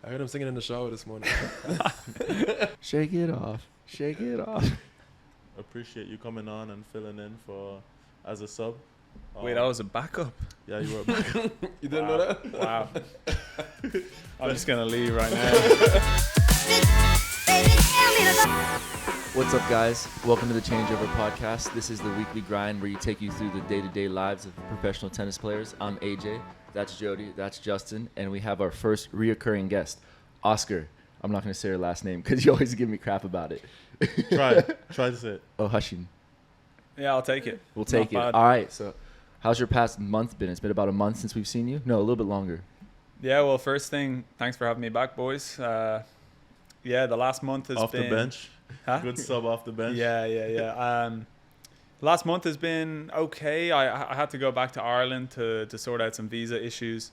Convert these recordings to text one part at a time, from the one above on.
I heard him singing in the shower this morning. Shake it off. Shake it off. Appreciate you coming on and filling in for as a sub. Wait, I was a backup. Yeah, you were a backup. You didn't know that? Wow. I'm just going to leave right now. What's up, guys? Welcome to the Changeover Podcast. This is the weekly grind where you take you through the day-to-day lives of professional tennis players. I'm AJ. That's Jody. That's Justin. And we have our first reoccurring guest, Osgar. I'm not going to say her last name because you always give me crap about it. Try to say it. O'Hoisin. Yeah, I'll take it. We'll take it. Not bad. All right. So how's your past month been? It's been about a month since we've seen you. No, a little bit longer. Yeah, well, first thing, thanks for having me back, boys. Yeah, the last month has Off been... the bench. Huh? Good sub off the bench. Yeah. Last month has been okay. I had to go back to Ireland to sort out some visa issues.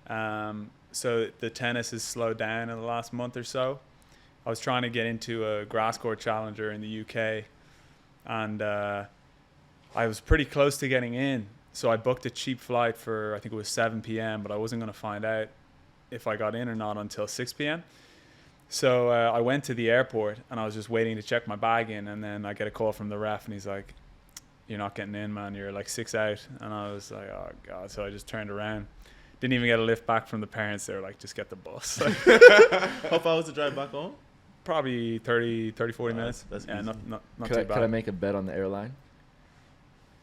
So the tennis has slowed down in the last month or so. I was trying to get into a grass court challenger in the UK, and I was pretty close to getting in. So I booked a cheap flight for, I think it was 7 p.m., but I wasn't going to find out if I got in or not until 6 p.m. So I went to the airport, and I was just waiting to check my bag in, and then I get a call from the ref, and he's like, "You're not getting in, man. You're like 6 out." And I was like, "Oh, God." So I just turned around. Didn't even get a lift back from the parents. They were like, "Just get the bus." How far was the drive back home? Probably 40 minutes. That's yeah, easy. not too Could bad. I make a bet on the airline?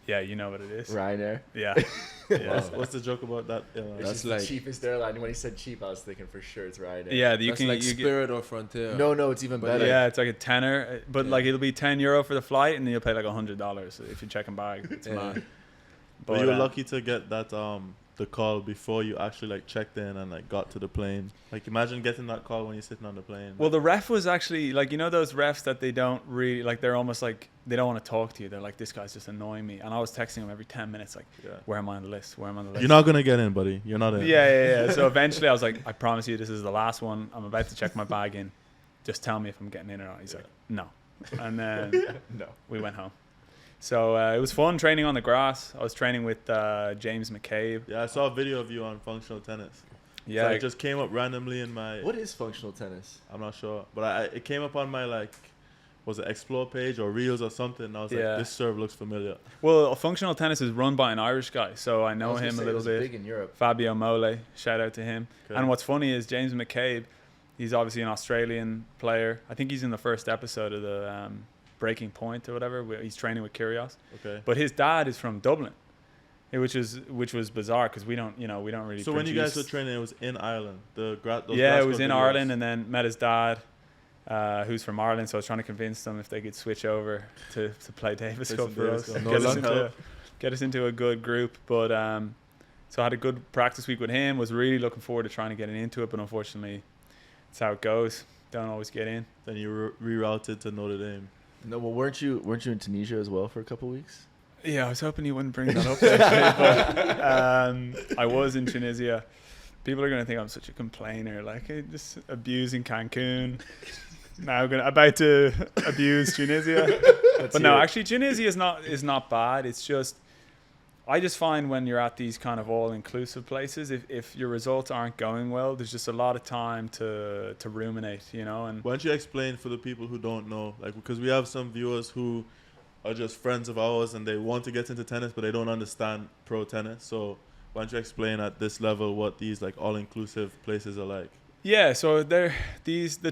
Yeah, you know what it is. Ryanair. Yeah. What's the joke about that? That's the like- cheapest airline. When he said cheap, I was thinking for sure it's Ryanair. Yeah, That's like Spirit or Frontier. No, it's even But better. Yeah, it's like a tenner, but Yeah. like it'll be €10 for the flight, and then you'll pay like $100 if you're checking bag. It's Yeah. mad. But you were lucky to get that the call before you actually like checked in and like got to the plane. Like imagine getting that call when you're sitting on the plane. Well, the ref was actually like, you know, those refs that they don't really like. They're almost like they don't want to talk to you. They're like, "This guy's just annoying me," and I was texting him every 10 minutes, like, Yeah. "Where am I on the list? Where am I on the list?" You're not gonna get in, buddy. You're not in. Yeah. So eventually, I was like, "I promise you, this is the last one. I'm about to check my bag in. Just tell me if I'm getting in or not." He's like, "No," and then No. we went home. So it was fun training on the grass. I was training with James McCabe. Yeah, I saw a video of you on functional tennis. Yeah, So it just came up randomly in my. What is functional tennis? I'm not sure, but it came up on my like, was it Explore page or Reels or something? And I was like, this serve looks familiar. well, functional tennis is run by an Irish guy, so I know I was gonna him say a it little was bit. Big in Europe. Fabio Mole, shout out to him. Okay. And what's funny is James McCabe, he's obviously an Australian player. I think he's in the first episode of the Breaking Point or whatever. Where he's training with Kyrgios. Okay. But his dad is from Dublin, which was bizarre because we don't really. So when you guys were produce- training, it was in Ireland. Those yeah, it grass was court in videos. Ireland, and then met his dad, who's from Ireland. So I was trying to convince them if they could switch over to play Davis Play Cup some for Davis us, Cup. No get us luck. get us into a good group. But so I had a good practice week with him. Was really looking forward to trying to get into it, but unfortunately, it's how it goes. Don't always get in. Then you rerouted to Notre Dame. No, well, weren't you in Tunisia as well for a couple of weeks? Yeah, I was hoping you wouldn't bring that up, actually, but I was in Tunisia. People are going to think I'm such a complainer, like just abusing Cancun. Now about to abuse Tunisia. But no, actually Tunisia is not bad. It's just, I just find when you're at these kind of all-inclusive places, if your results aren't going well, there's just a lot of time to ruminate, you know. And Why don't you explain for the people who don't know, like, because we have some viewers who are just friends of ours and they want to get into tennis, but they don't understand pro tennis. So why don't you explain at this level what these like all-inclusive places are like? yeah, so the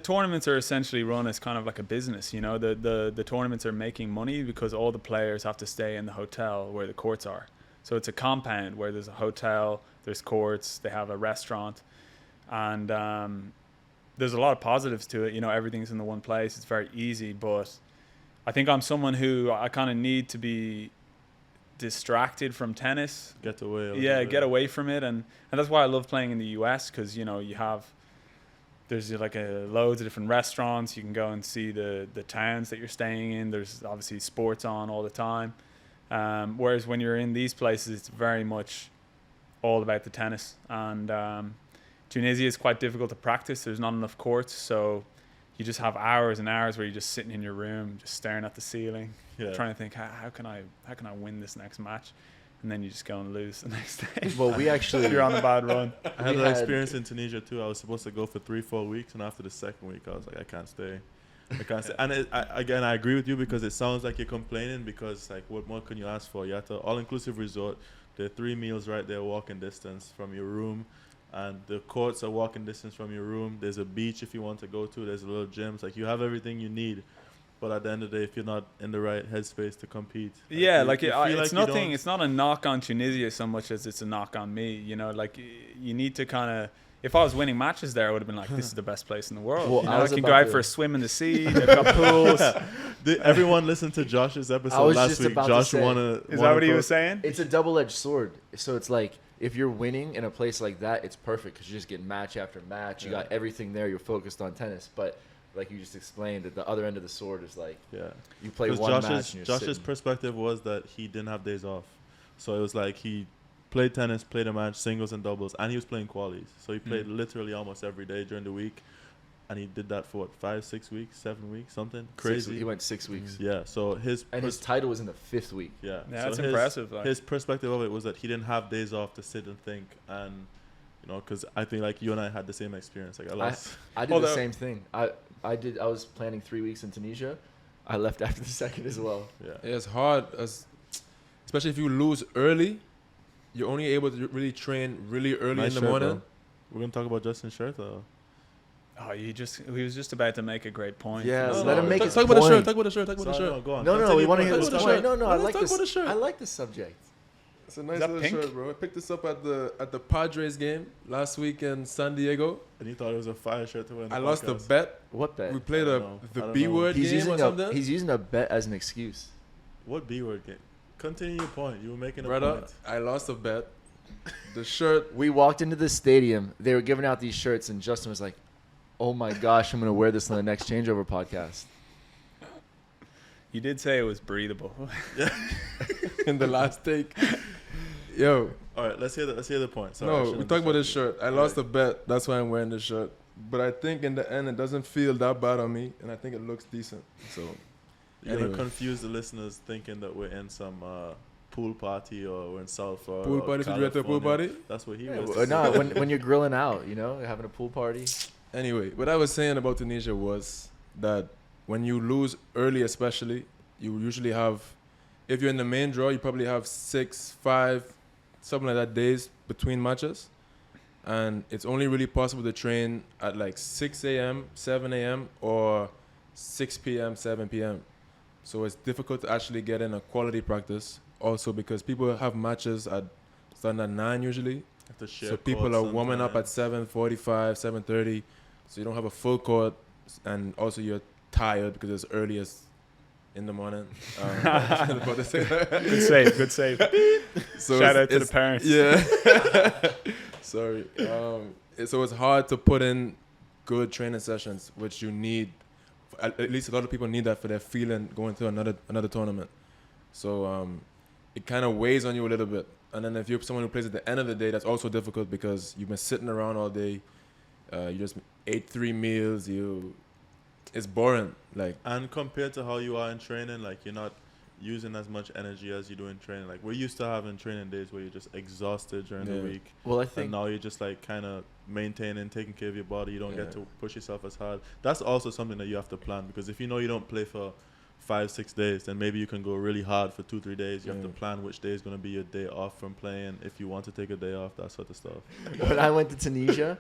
tournaments are essentially run as kind of like a business, you know. The tournaments are making money because all the players have to stay in the hotel where the courts are. So it's a compound where there's a hotel, there's courts, they have a restaurant, and there's a lot of positives to it. You know, everything's in the one place. It's very easy, but I think I'm someone who I kind of need to be distracted from tennis. Get away. a little Yeah, bit. get away from it, and that's why I love playing in the US because, you know, there's like loads of different restaurants. You can go and see the towns that you're staying in. There's obviously sports on all the time. Whereas when you're in these places, it's very much all about the tennis. And Tunisia is quite difficult to practice. There's not enough courts, so you just have hours and hours where you're just sitting in your room, just staring at the ceiling, Yeah. trying to think, how can I win this next match? and then you just go and lose the next day. Well, we actually You're on a bad run. I had We that had- experience in Tunisia too. I was supposed to go for 3-4 weeks, and after the second week, I was like, I can't stay. I can't stay. And again, I agree with you because it sounds like you're complaining because like, what more can you ask for? You have to all-inclusive resort. There are 3 meals right there, walking distance from your room, and the courts are walking distance from your room. There's a beach if you want to go to. There's a little gym. It's like you have everything you need. But at the end of the day, if you're not in the right headspace to compete, Yeah, you feel it's you nothing. don't- It's not a knock on Tunisia so much as it's a knock on me. You know, like you need to kind of. If I was winning matches there, I would have been like, "This is the best place in the world." Well, You I know, I was can about go out to- for a swim in the sea. They've got pools. Everyone listened to Josh's I episode was last just week. about to Josh say- won Is that what he was saying? it's a double-edged sword. So it's like if you're winning in a place like that, it's perfect because you just get match after match. You Yeah. got everything there. You're focused on tennis. But like you just explained, at the other end of the sword is like Yeah. you play Because one match and you're Josh's sitting. perspective was that he didn't have days off, so it was like he played tennis, played a match, singles and doubles, and he was playing qualies. So he played literally almost every day during the week, and he did that for what, 5, 6 weeks, 7 weeks, something crazy. He went 6 weeks, Yeah. So his title was in the 5th week. yeah. Yeah, so that's his, impressive. Like. His perspective of it was that he didn't have days off to sit and think, and you know, because I think like you and I had the same experience. Like I lost. I did the Although- same thing. I was planning 3 weeks in Tunisia. I left after the second as well. Yeah. Yeah, it's hard, especially if you lose early. You're only able to really train really early Nice in the shirt, morning. bro. We're gonna talk about Justin's shirt though. Oh, he was just about to make a great point. Yeah, No, let no, him make talk his Talk point. about the shirt. Talk about the shirt. Talk about the So, shirt. no, go on. No, we Continue want to your hear point. this Talk about point. the No, shirt. I Let's like talk this. about the shirt. I like this subject. It's a nice that little pink? shirt, bro. I picked this up at the Padres game last week in San Diego. And you thought it was a fire shirt to win. I lost the bet. What bet? We played I don't know. the I don't B know. word He's game or using something. he's using a bet as an excuse. What B word game? Continue your point. You were making a Brother, point. I lost a bet. The shirt. We walked into the stadium. They were giving out these shirts, and Justin was like, "Oh my gosh, I'm gonna wear this on the next Changeover podcast." You did say it was breathable. In the last take. Yo, All right, let's hear the point. Sorry, I no, we shouldn't talk about this distract shirt. I you. lost a Alright. bet. That's why I'm wearing this shirt. But I think in the end, it doesn't feel that bad on me, and I think it looks decent. So, You're anyway. gonna confuse the listeners thinking that we're in some pool party or we're in Salford. pool or party. Did you at the pool California. party? That's what he Yeah, was. no, when you're grilling out, you know, you're having a pool party. Anyway, what I was saying about Tunisia was that when you lose early, especially, you usually have, if you're in the main draw, you probably have 6, 5, something like that days between matches. And it's only really possible to train at like 6 a.m., 7 a.m., or 6 p.m., 7 p.m. So it's difficult to actually get in a quality practice. Also because people have matches at starting at 9 usually. Have to share So people courts are warming up at sometimes. 7:45, 7:30. So you don't have a full court, and also you're tired because it's early as in the morning. I was about to say that. Good save. Good save. So Shout it's- out to the it's- parents. Yeah. Sorry. So it's hard to put in good training sessions, which you need. At least a lot of people need that for their feeling going to another tournament. So it kind of weighs on you a little bit. And then if you're someone who plays at the end of the day, that's also difficult because you've been sitting around all day. You just ate 3 meals. It's boring. Like, And compared to how you are in training, like you're not using as much energy as you do in training. Like we're used to having training days where you're just exhausted during the Yeah. week. Well, I And think now you're just like kind of maintaining, taking care of your body. You don't Yeah. get to push yourself as hard. That's also something that you have to plan because if you know you don't play for 5-6 days, then maybe you can go really hard for 2-3 days. You have to Yeah. plan which day is going to be your day off from playing. If you want to take a day off, that sort of stuff. when I went to Tunisia,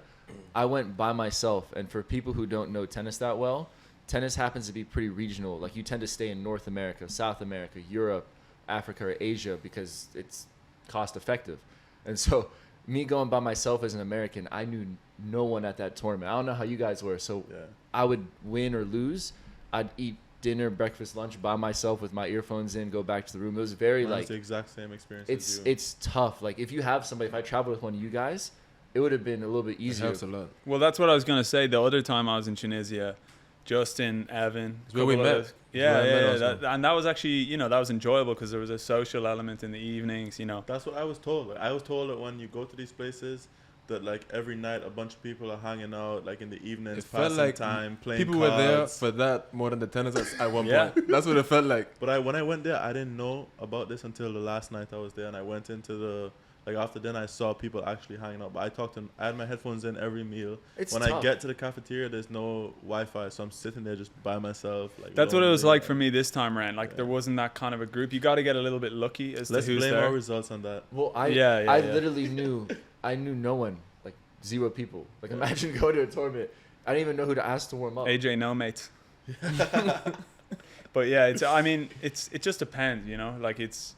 I went by myself. And for people who don't know tennis that well, tennis happens to be pretty regional. Like you tend to stay in North America, South America, Europe, Africa, or Asia because it's cost effective. And so me going by myself as an American, I knew no one at that tournament. I don't know how you guys were. So Yeah. I would win or lose. I'd eat dinner, breakfast, lunch by myself with my earphones in, go back to the room. It was very Mine's like, the exact same experience as you. it's tough. Like if you have somebody, if I traveled with one of you guys, it would have been a little bit it easier. helps a lot. Well, that's what I was gonna say. The other time I was in Tunisia, Justin, Evan, It's where we couple met. of- It's Yeah, where I met yeah, also. and that was actually, that was enjoyable because there was a social element in the evenings. That's what I was told. Like, I was told that when you go to these places, that like every night a bunch of people are hanging out like in the evenings, It felt passing like time, playing people cards. were there for that more than the tennis at one Yeah. point. That's what it felt like. But when I went there, I didn't know about this until the last night I was there, and I went into the like after dinner. I saw people actually hanging out. But I talked to them. I had my headphones in every meal. It's When tough. I get to the cafeteria, there's no Wi-Fi, so I'm sitting there just by myself. Like That's what it was lonely. like for me this time around. Like, Yeah. there wasn't that kind of a group. You got to get a little bit lucky as Let's to who's blame there. our results on that. Well, I Yeah, I yeah. literally knew no one, like 0 people. Like imagine going to a tournament. I didn't even know who to ask to warm up. AJ, no mates. But yeah, it just depends, you know. Like that's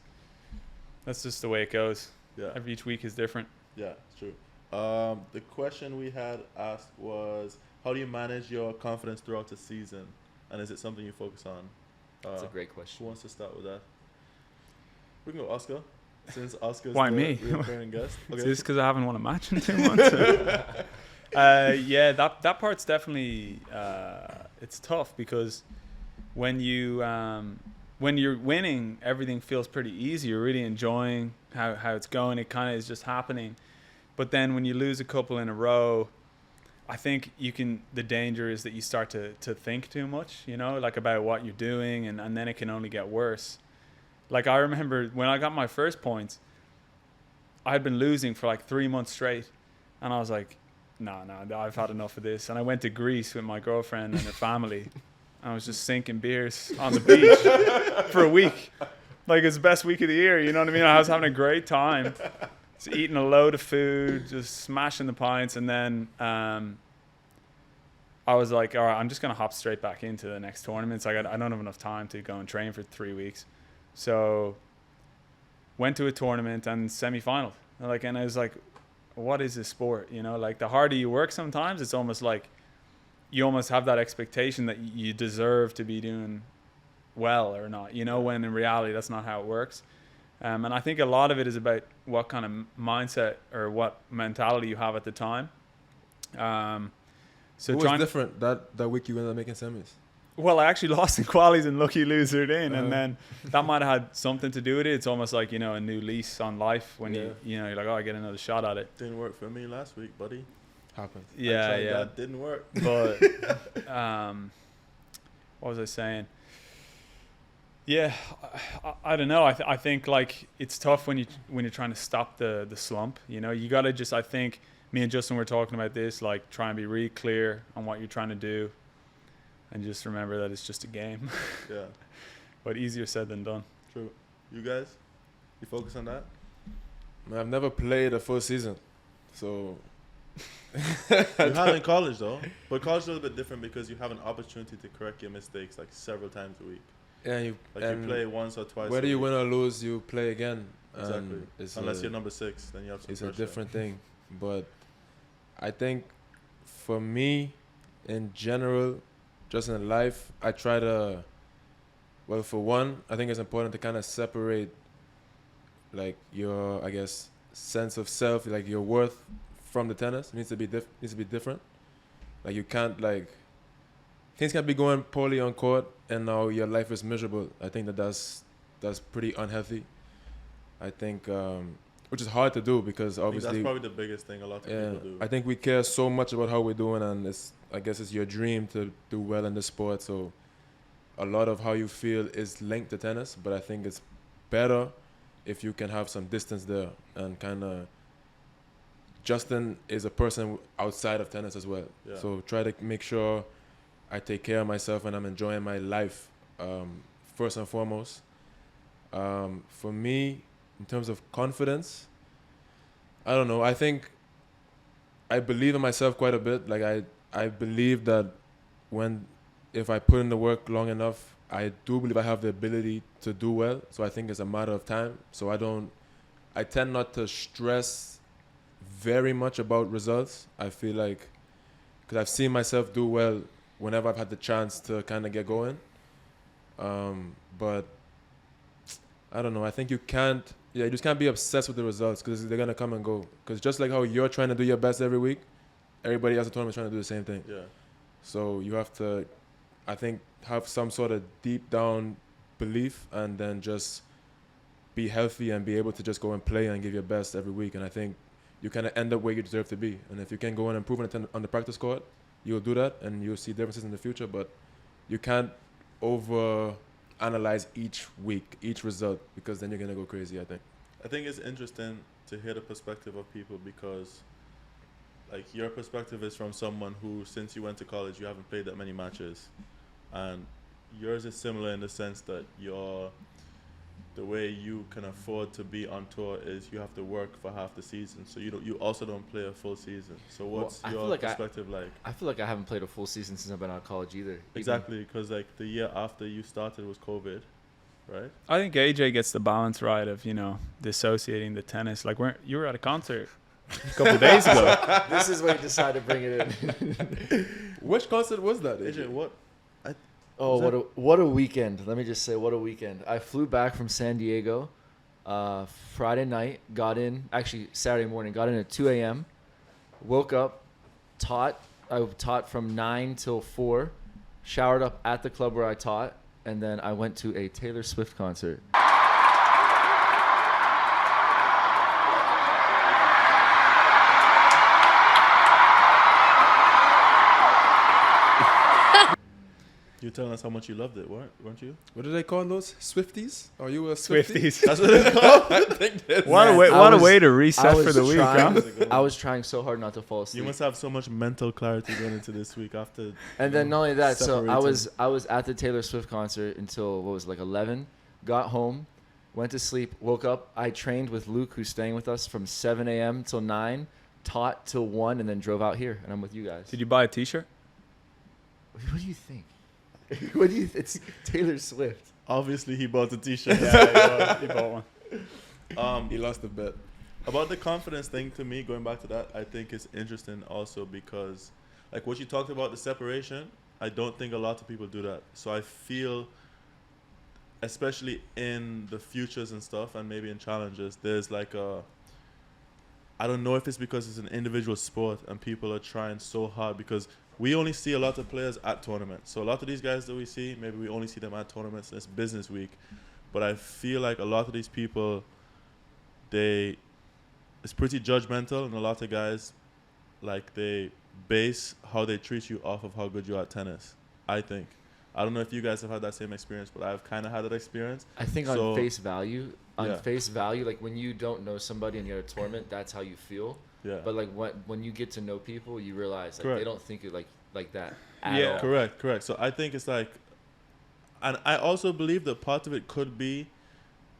just the way it goes. Yeah, Each week is different. yeah, it's true. The question we had asked was, how do you manage your confidence throughout the season, and is it something you focus on? That's a great Who question. wants to start with that? We can go Oscar, since Oscar's Why the me? recurring guest. Is Okay. this because I haven't won a match in 2 months? Yeah, that part's definitely it's tough because when you're winning, everything feels pretty easy. You're really enjoying how it's going. It kind of is just happening. But then when you lose a couple in a row, I think the danger is that you start to think too much, you know, like about what you're doing, and then it can only get worse. Like I remember when I got my first points, I had been losing for like 3 months straight, and I was like, no, I've had enough of this. And I went to Greece with my girlfriend and her family. I was just sinking beers on the beach for a week. Like, it's the best week of the year, you know what I mean? I was having a great time. Just eating a load of food, just smashing the pints. And then I was like, all right, I'm just going to hop straight back into the next tournament. It's like I don't have enough time to go and train for 3 weeks. So went to a tournament and semi-final. And I was like, what is this sport? You know, like the harder you work sometimes, it's almost like you almost have that expectation that you deserve to be doing well or not, you know, when in reality that's not how it works. And I think a lot of it is about what kind of mindset or what mentality you have at the time. So It was different that week you ended up making semis. Well, I actually lost in qualies and lucky loser it in, Uh-huh. and then that might have had something to do with it. It's almost like, you know, a new lease on life when Yeah. you're like, oh, I get another shot at it. Didn't work for me last week, buddy. Happened. I Yeah, tried yeah. That didn't work. But what was I saying? Yeah, I don't know. I think like it's tough when you're trying to stop the slump. You know, you gotta just. I think me and Justin were talking about this. Like, try and be really clear on what you're trying to do, and just remember that it's just a game. Yeah, But easier said than done. true. You guys, you focus on that? I've never played a full season, so You have in college though, but college is a little bit different because you have an opportunity to correct your mistakes like several times a week. yeah, you Play once or twice. whether a you week. win or lose, you play again. Exactly. It's Unless you're number 6, then you have some it's a pressure. different thing. But I think for me, in general, just in life, I try to. Well, for one, I think it's important to kind of separate, like your, I guess, sense of self, like your worth, from the tennis. It needs to be different. Like you can't things can be going poorly on court, and now your life is miserable. I think that's pretty unhealthy. I think, which is hard to do because I think obviously, that's probably the biggest thing a lot of yeah, people do. I think we care so much about how we're doing, and I guess it's your dream to do well in the sport. So a lot of how you feel is linked to tennis, but I think it's better if you can have some distance there and kind of. Justin is a person outside of tennis as well. Yeah. So try to make sure I take care of myself and I'm enjoying my life first and foremost. For me, in terms of confidence, I don't know. I think I believe in myself quite a bit. Like I believe that if I put in the work long enough, I do believe I have the ability to do well. So I think it's a matter of time. So I tend not to stress very much about results. I feel like, because I've seen myself do well whenever I've had the chance to kind of get going. But I don't know. I think you just can't be obsessed with the results because they're going to come and go. Because just like how you're trying to do your best every week, everybody else at the tournament is trying to do the same thing. Yeah. So you have to, I think, have some sort of deep down belief and then just be healthy and be able to just go and play and give your best every week. And I think you kind of end up where you deserve to be. And if you can go and improve on the practice court, you'll do that, and you'll see differences in the future. But you can't over analyze each week, each result, because then you're gonna go crazy, I think. I think it's interesting to hear the perspective of people because, like, your perspective is from someone who, since you went to college, you haven't played that many matches, and yours is similar in the sense that the way you can afford to be on tour is you have to work for half the season, so you also don't play a full season. So what's your perspective like? I feel like I haven't played a full season since I've been out of college either. Exactly, because like the year after you started was COVID, right? I think AJ gets the balance right of, dissociating the tennis. Like you were at a concert a couple of days ago. This is when you decided to bring it in. Which concert was that, AJ? what? Oh, what a weekend. Let me just say, what a weekend. I flew back from San Diego Friday night, Saturday morning, got in at 2 a.m., woke up, I taught from 9 till 4, showered up at the club where I taught, and then I went to a Taylor Swift concert. You're telling us how much you loved it, weren't you? What do they call those? Swifties? Are you a Swiftie? Swifties. That's what it's called. I think that's What a way to reset for the week, huh? I was trying so hard not to fall asleep. You must have so much mental clarity going into this week after. And then not only that, so separating. I was at the Taylor Swift concert until 11, got home, went to sleep, woke up. I trained with Luke, who's staying with us, from 7 a.m. till 9, taught till 1, and then drove out here, and I'm with you guys. Did you buy a T-shirt? What do you think? It's Taylor Swift. Obviously, he bought the T-shirt. Yeah, he bought one. he lost the bet. About the confidence thing, to me, going back to that, I think it's interesting also because, like what you talked about, the separation, I don't think a lot of people do that. So I feel, especially in the futures and stuff, and maybe in challenges, there's like I don't know if it's because it's an individual sport and people are trying so hard, because we only see a lot of players at tournaments. So a lot of these guys that we see, maybe we only see them at tournaments and it's business week. But I feel like a lot of these people, it's pretty judgmental, and a lot of guys, like, they base how they treat you off of how good you are at tennis, I think. I don't know if you guys have had that same experience, but I've kind of had that experience. I think on face value, like when you don't know somebody and you're at a tournament, that's how you feel. Yeah. But like when you get to know people, you realize like Correct. they don't think it like that at all. Correct. So I think it's like, and I also believe that part of it could be,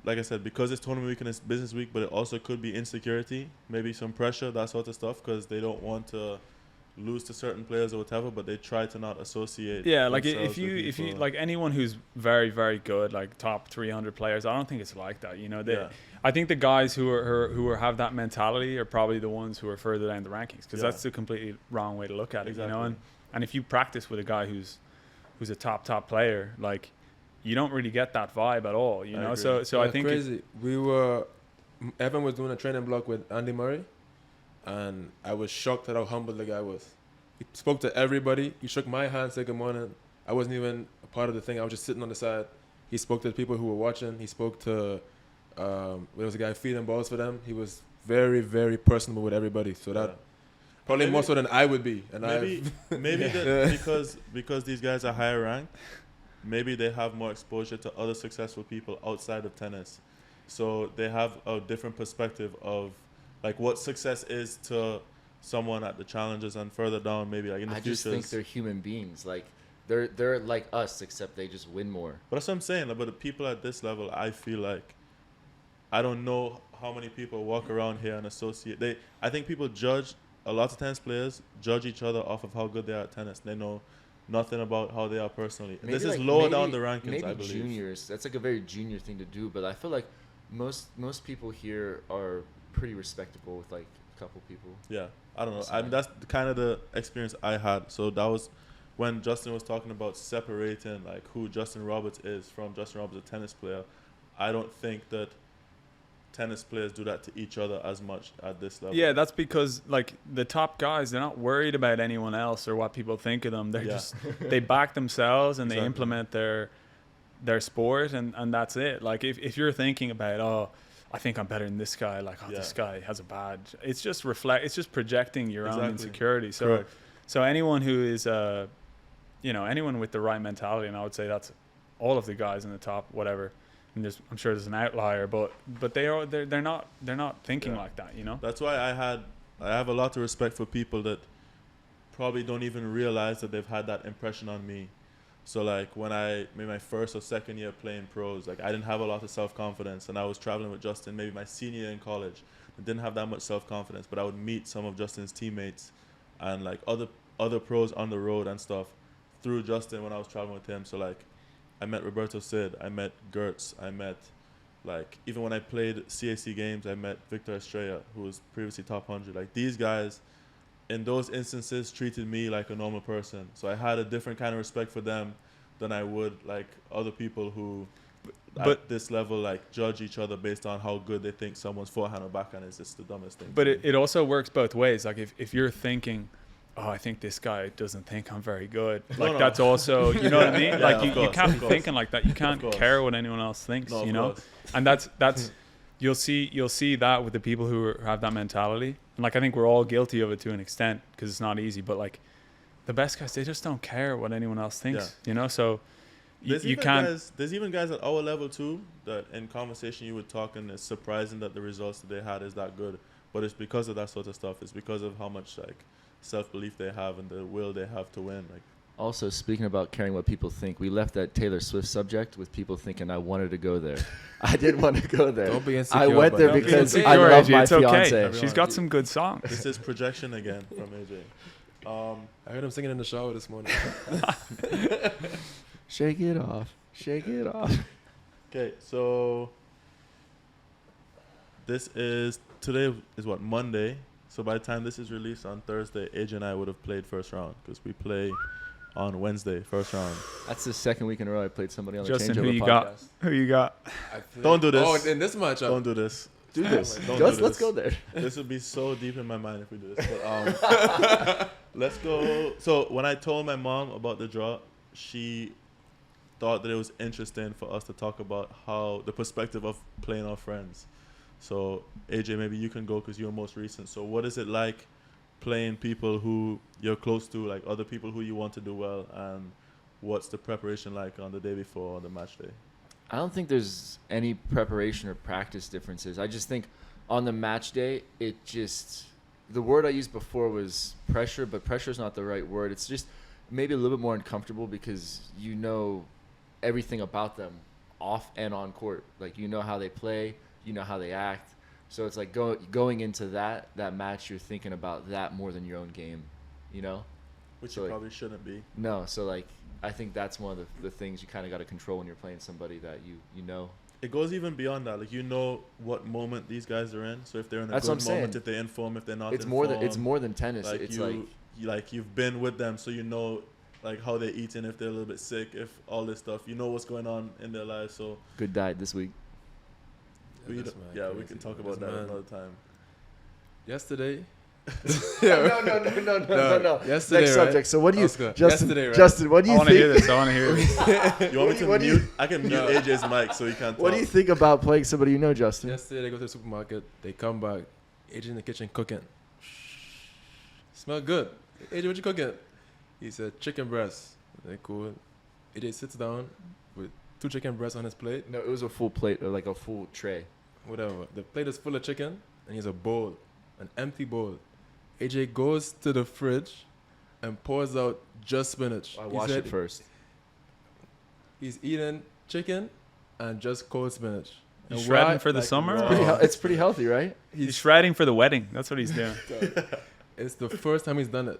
like I said, because it's tournament week and it's business week, but it also could be insecurity, maybe some pressure, that sort of stuff, because they don't want to lose to certain players or whatever, but they try to not associate. Yeah, like themselves if with you like anyone who's very, very good, like top 300 players, I don't think it's like that. I think the guys who have that mentality are probably the ones who are further down the rankings, because that's the completely wrong way to look at it. Exactly. And if you practice with a guy who's a top player, like, you don't really get that vibe at all. So I think crazy. Evan was doing a training block with Andy Murray, and I was shocked at how humble the guy was. He spoke to everybody. He shook my hand, said good morning. I wasn't even a part of the thing. I was just sitting on the side. He spoke to the people who were watching. He spoke to there was a guy feeding balls for them. He was very, very personable with everybody. So that probably maybe, more so than I would be. And because these guys are higher ranked, maybe they have more exposure to other successful people outside of tennis. So they have a different perspective of like what success is to someone at the challenges and further down, maybe like in the future. I just think they're human beings. Like they're like us, except they just win more. But that's what I'm saying. But the people at this level, I feel like I don't know how many people walk around here and associate. I think people judge, a lot of tennis players judge each other off of how good they are at tennis. They know nothing about how they are personally. This is lower down the rankings, I believe. Juniors. That's like a very junior thing to do. But I feel like most people here are pretty respectable with like a couple people. Yeah, I don't know. That's kind of the experience I had. So that was when Justin was talking about separating like who Justin Roberts is from Justin Roberts, a tennis player. I don't think that tennis players do that to each other as much at this level. Yeah, that's because like the top guys, they're not worried about anyone else or what people think of them. They're just they back themselves and they implement their sport and that's it. Like if you're thinking about, I think I'm better than this guy. Like, oh, Yeah. this guy has a badge. It's just it's just projecting your own Exactly. insecurity. So, Correct. so anyone who is, anyone with the right mentality, and I would say that's all of the guys in the top, whatever. And I'm sure there's an outlier, but they're not thinking like that, you know. That's why I have a lot of respect for people that probably don't even realize that they've had that impression on me. So like when I made my first or second year playing pros, like I didn't have a lot of self-confidence, and I was traveling with Justin maybe my senior year in college. I didn't have that much self-confidence, but I would meet some of Justin's teammates and like other pros on the road and stuff through Justin when I was traveling with him. So like I met Roberto Sid, I met Gertz, I met like even when I played CAC games, I met Victor Estrella, who was previously top 100. Like these guys in those instances treated me like a normal person. So I had a different kind of respect for them than I would like other people who at this level like judge each other based on how good they think someone's forehand or backhand is. It's the dumbest thing. But it also works both ways. Like if you're thinking, oh, I think this guy doesn't think I'm very good. Like that's also, you know what I mean? Yeah, like you course, can't be thinking like that. You can't care what anyone else thinks, No, you know? course. And that's you'll see that with the people who have that mentality. And like I think we're all guilty of it to an extent because it's not easy, but like the best guys, they just don't care what anyone else thinks, you know? So you can't. There's even guys at our level too that in conversation you would talk, and it's surprising that the results that they had is that good. But it's because of that sort of stuff. It's because of how much like self-belief they have and the will they have to win. Like Also, speaking about caring what people think, we left that Taylor Swift subject with people thinking I wanted to go there. I did want to go there. Don't be insecure. I went there but don't be because insecure. I love AJ, my it's okay. fiance. She's got some good songs. this is projection again from AJ. I heard him singing in the shower this morning. Shake it off. Shake it off. Okay, so today is what, Monday. So by the time this is released on Thursday, AJ and I would have played first round because we play on Wednesday, first round. That's the second week in a row I played somebody on the Justin, Changeover who you podcast. got? Who you got? Don't do this. Oh, in this matchup. Don't do this. Do this. Don't do Let's this. go there. This would be so deep in my mind if we do this. But let's go. So when I told my mom about the draw, she thought that it was interesting for us to talk about how the perspective of playing our friends. So AJ, maybe you can go because you're most recent. So what is it like playing people who you're close to, like other people who you want to do well, and what's the preparation like on the day before on the match day? I don't think there's any preparation or practice differences. I just think on the match day, the word I used before was pressure, but pressure is not the right word. It's just maybe a little bit more uncomfortable because you know everything about them off and on court. Like you know how they play, you know how they act. So it's like going into that match, you're thinking about that more than your own game, you know? Which So, you like, probably shouldn't be. No, so like I think that's one of the things you kind of got to control when you're playing somebody that you know. It goes even beyond that. Like you know what moment these guys are in. So if they're in a That's what good I'm moment, saying. if they're in form, if they're not It's in more form. than more than tennis. Like It's you've been with them, so you know like how they're eating, if they're a little bit sick, if all this stuff. You know what's going on in their lives. So good diet this week. we can talk about that another time. Yesterday. No. Yesterday, Next subject. So what do you, Oscar, Justin? yesterday, right? Justin, what do I you want to hear think? this. I want to hear this. You want me to What do mute? you- I can mute No. AJ's mic so he can't talk. What do you think about playing somebody you know, Justin? Yesterday they go to the supermarket. They come back. AJ in the kitchen cooking. Smell good. AJ, what you cooking? He said chicken breast. They cool. AJ sits down with 2 chicken breasts on his plate. No, it was a full plate, or like a full tray. Whatever. The plate is full of chicken, and he has a bowl, an empty bowl. AJ goes to the fridge and pours out just spinach. I He washed said it first. He's eating chicken and just cold spinach. He's And shredding why- for the like, summer. raw. It's pretty healthy, right? He's shredding for the wedding. That's what he's doing. It's the first time he's done it.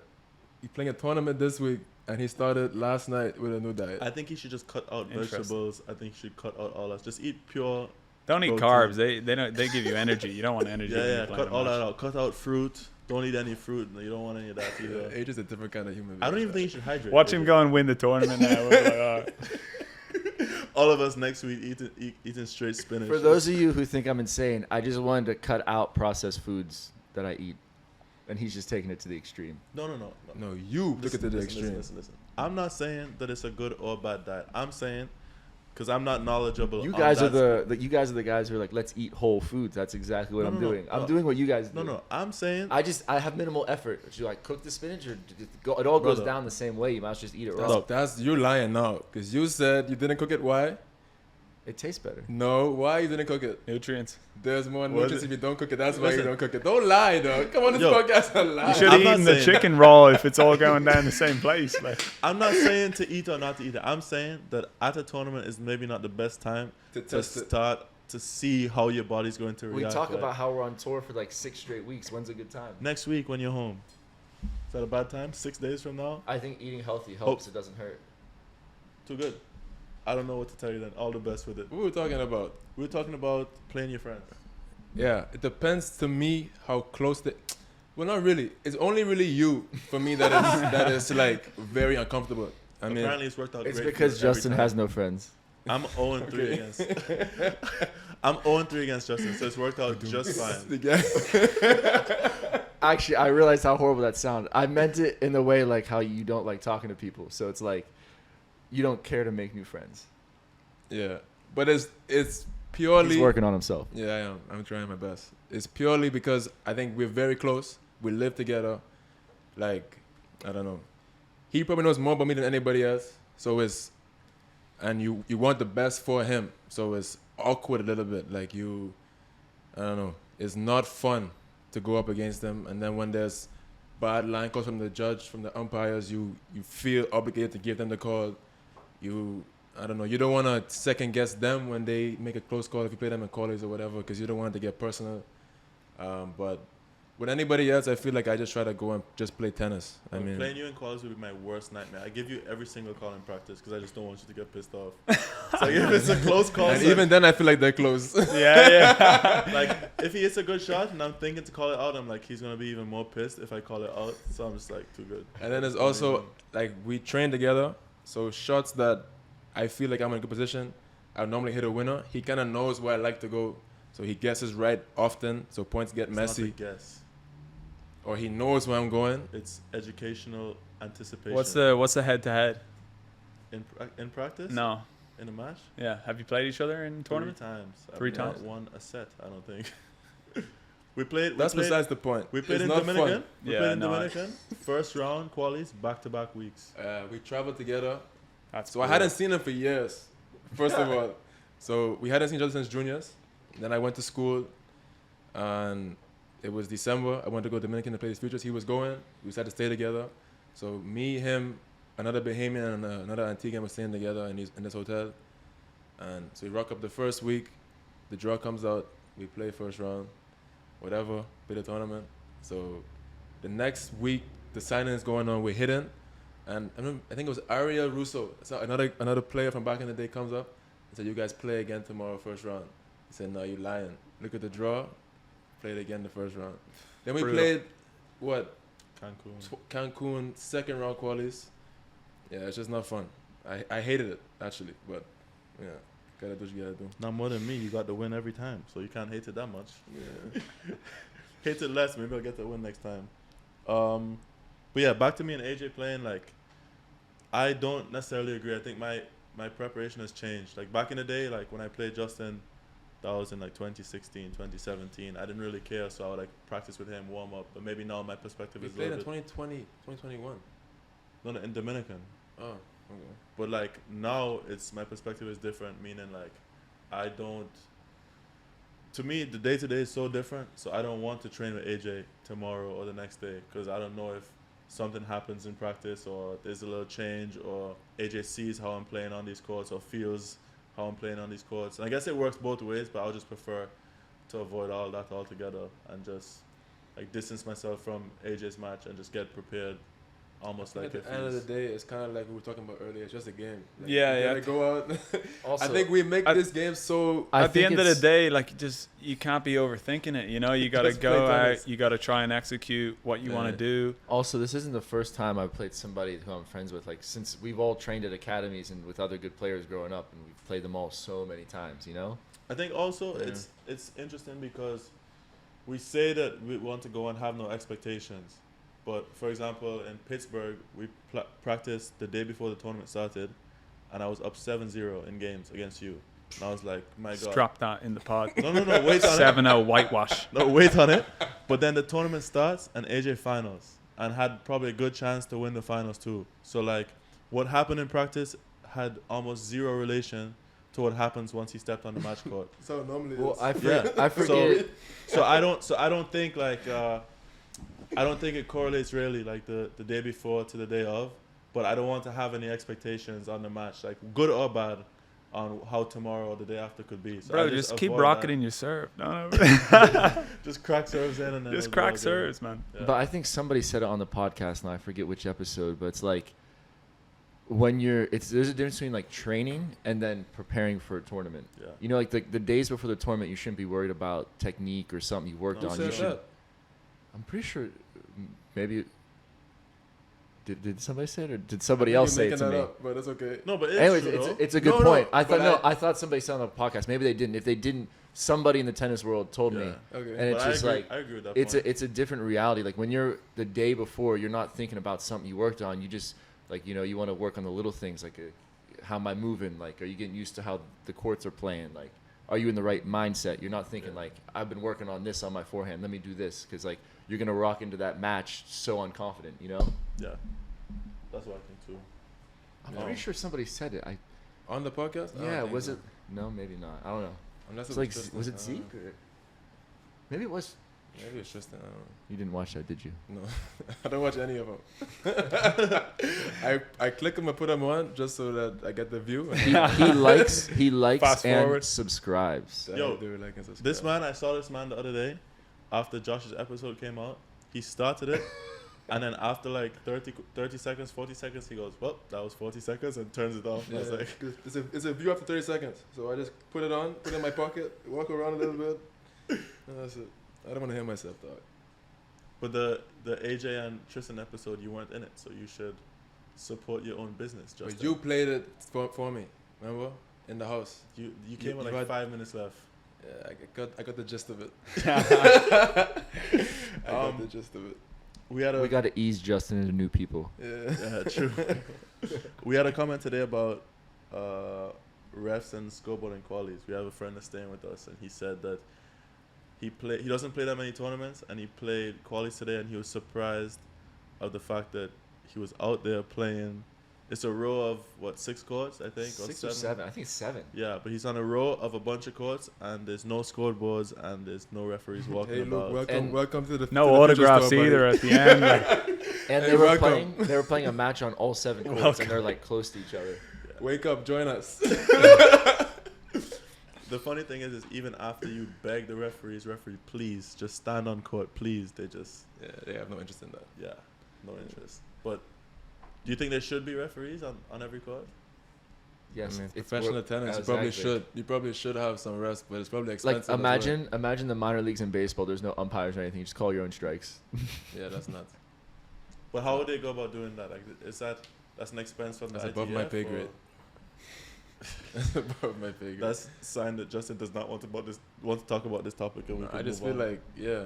He's playing a tournament this week, and he started last night with a new diet. I think he should just cut out Interesting. vegetables. I think he should cut out all that. Just eat pure. Don't eat Protein. carbs. They give you energy. You don't want energy. when you're Yeah. playing Cut a all match. that out. Cut out fruit. Don't eat any fruit. You don't want any of that either. AJ's a different kind of human being. I don't even think you should hydrate. Watch him AJ. go and win the tournament now. We're like, oh. All of us next week eating straight spinach. For those of you who think I'm insane, I just wanted to cut out processed foods that I eat, and he's just taking it to the extreme. No. No, you took it to the extreme. Listen. I'm not saying that it's a good or bad diet. I'm saying because I'm not knowledgeable. You on guys are that you guys are the guys who are like, let's eat whole foods. That's exactly what No, I'm no, no. doing. I'm No. doing what you guys do. No, I'm saying I have minimal effort. Should I cook the spinach or it all goes Brother. down the same way? You might as well just eat it raw. That's you lying now, because you said you didn't cook it. Why? It tastes better. No, why you didn't cook it? Nutrients. There's more Was nutrients it- if you don't cook it. That's why you Listen. don't cook it. Don't lie, though. Come on, this Yo. podcast and lie. You should I'm have not eaten the saying- chicken raw if it's all going down the same place. Like, I'm not saying to eat or not to eat it. I'm saying that at a tournament is maybe not the best time to to test it. start to see how your body's going to We react. talk right? about how we're on tour for like 6 straight weeks. When's a good time? Next week when you're home. Is that a bad time? 6 days from now? I think eating healthy helps. It doesn't hurt. Too good. I don't know what to tell you then. All the best with it. What were we talking about? We were talking about playing your friends. Yeah, it depends to me how close the. Well, not really. It's only really you for me that is like very uncomfortable. I mean, Apparently it's worked out It's great for because you every Justin time. has no friends. I'm 0-3 Okay. against. I'm 0-3 against Justin, so it's worked out just fine. Actually, I realized how horrible that sounded. I meant it in the way like how you don't like talking to people. So it's like you don't care to make new friends. Yeah, but it's purely. He's working on himself. Yeah, I am. I'm trying my best. It's purely because I think we're very close. We live together. Like, I don't know. He probably knows more about me than anybody else. So it's, and you want the best for him. So it's awkward a little bit. Like I don't know. It's not fun to go up against them. And then when there's bad line calls from the judge, from the umpires, you feel obligated to give them the call. I don't know. You don't want to second guess them when they make a close call if you play them in college or whatever, because you don't want it to get personal. But with anybody else, I feel like I just try to go and just play tennis. I mean, Playing you in college would be my worst nightmare. I give you every single call in practice because I just don't want you to get pissed off. So if it's a close call, and so even then, I feel like they're close. yeah. like if he hits a good shot and I'm thinking to call it out, I'm like he's gonna be even more pissed if I call it out. So I'm just like too good. And then there's also like we train together, so shots that I feel like I'm in a good position, I normally hit a winner. He kind of knows where I like to go, so he guesses right often, so points get It's messy. not a guess. Or he knows where I'm going. It's educational anticipation. What's the head to head? in practice? No. In a match? Yeah. Have you played each other in tournaments? 3 times. Three I've not times? won a set. I don't think. we played. That's besides the point. We played It's in not Dominican. fun. We Yeah, played in no. Dominican. First round qualies, back-to-back weeks. We traveled together. That's So I hadn't seen him for years, first of all. So we hadn't seen each other since juniors. Then I went to school, and it was December. I went to go to Dominican to play his futures. He was going. We decided to stay together. So me, him, another Bahamian, and another Antiguan were staying together in this hotel. And so we rock up the first week. The draw comes out. We play first round, whatever, play the tournament. So the next week, the signing is going on. We're hidden. And I think it was Ariel Russo. So another player from back in the day comes up and said, "You guys play again tomorrow, first round." He said, "No, you're lying. Look at the draw. Played again the first round." Then we Brutal. played, what, Cancun. Cancun, second round qualies. Yeah, it's just not fun. I hated it, actually. But, yeah, gotta do what you gotta do. Not more than me. You got the win every time, so you can't hate it that much. Yeah. Hate it less. Maybe I'll get the win next time. But yeah, back to me and AJ playing. Like, I don't necessarily agree. I think my preparation has changed. Like back in the day, like when I played Justin, that was in like 2016, 2017. I didn't really care, so I would like practice with him, warm up. But maybe now my perspective We is a played in little bit 2020, 2021. no, in Dominican. Oh, okay. But like now, it's my perspective is different. Meaning like, I don't. To me, the day to day is so different. So I don't want to train with AJ tomorrow or the next day because I don't know if something happens in practice or there's a little change or AJ sees how I'm playing on these courts or feels how I'm playing on these courts. And I guess it works both ways, but I would just prefer to avoid all that altogether and just like distance myself from AJ's match and just get prepared. Almost like at if the end of he's- the day, it's kind of like we were talking about earlier. It's just a game. Like, Yeah, you yeah. gotta go out. Also, I think we make I- this game so. I At the think end of the it's- day, like you can't be overthinking it. You know, you got to Just play go out. tennis. You got to try and execute what you want Yeah. to do. Also, this isn't the first time I've played somebody who I'm friends with. Like, since we've all trained at academies and with other good players growing up, and we've played them all so many times, you know? I think also Yeah. it's interesting because we say that we want to go and have no expectations. But for example, in Pittsburgh, we practiced the day before the tournament started, and I was up 7-0 in games against you. And I was like, my Just God. drop that in the pod. No, wait on it. 7-0 whitewash. No, wait on it. But then the tournament starts and AJ finals and had probably a good chance to win the finals too. So like what happened in practice had almost zero relation to what happens once he stepped on the match court. So normally, Well, I Yeah. forget. So I don't think like I don't think it correlates really like the day before to the day of. But I don't want to have any expectations on the match, like good or bad, on how tomorrow or the day after could be. So Bro, I just keep avoid rocketing your serve. No. just crack serves in and then Just it'll crack go good. serves, man. Yeah. But I think somebody said it on the podcast, and I forget which episode. But it's like when there's a difference between like training and then preparing for a tournament. Yeah. You know, like the days before the tournament, you shouldn't be worried about technique or something you worked No, on. who You said should. that? I'm pretty sure. Maybe. Did somebody say it, or did somebody else say it to me? But it's okay. No, but it's Anyways, true, though. it's a good No, no, point. I but thought I thought somebody said on the podcast. Maybe they didn't. If they didn't, somebody in the tennis world told me. Yeah. Okay. And it's But just I agree, like I agree with that it's point. a different reality. Like when you're the day before, you're not thinking about something you worked on. You just like you want to work on the little things, like how am I moving? Like, are you getting used to how the courts are playing? Like, are you in the right mindset? You're not thinking like I've been working on this on my forehand. Let me do this because like you're gonna rock into that match so unconfident. Yeah. That's what I think too. I'm Yeah. pretty sure somebody said it. On the podcast? I don't Yeah, think was so. it? No, maybe not. I don't know. Unless It's it like, Tristan, was I it don't Zeke? know. Or maybe it was. Maybe it's Tristan. I don't You didn't watch that, did you? know. No, I don't watch any of them. I click them and put them on just so that I get the view. And He likes Fast and forward. subscribes. Yo, they were like and subscribe. This man, I saw this man the other day after Josh's episode came out. He started it, and then after like 30 seconds, 40 seconds, he goes, well, that was 40 seconds, and turns it off. Yeah, I was like, it's a view after 30 seconds. So I just put it on, put it in my pocket, walk around a little bit, and that's it. I don't want to hear myself talk. but the AJ and Tristan episode, you weren't in it, so you should support your own business, Justin. But you played it for me, remember? In the house. You came with you like had- 5 minutes left. Yeah, I got the gist of it. I got the gist of it. We had a We got to ease Justin into new people. Yeah. yeah, true. We had a comment today about refs and scoreboarding qualities. We have a friend that's staying with us, and he said that he doesn't play that many tournaments, and he played qualities today, and he was surprised of the fact that he was out there playing. It's a row of 6 courts, I think, 6 or 7. I think it's 7. Yeah, but he's on a row of a bunch of courts, and there's no scoreboards, and there's no referees walking Hey, about. Luke, And welcome to the No to the autographs picture store, either buddy. at the end. Like, And Hey, they were welcome. playing a match on all 7 courts, Welcome. and they're like close to each other. Wake up, join us. The funny thing is even after you beg the referee, please just stand on court, please. They just, Yeah, they have no interest in that. yeah, no interest. But do you think there should be referees on every court? Yes, I mean, it's professional work- tennis, you exactly. probably should. You probably should have some rest, but it's probably Like expensive. as well. imagine the minor leagues in baseball. There's no umpires or anything. You just call your own strikes. Yeah, that's nuts. But how would they go about doing that? Like, that's an expense from That's the above ITF, my pay or grade. That's above my pay grade. That's a sign that Justin does not want to talk about this topic. And we No, can I just move feel on. like, yeah,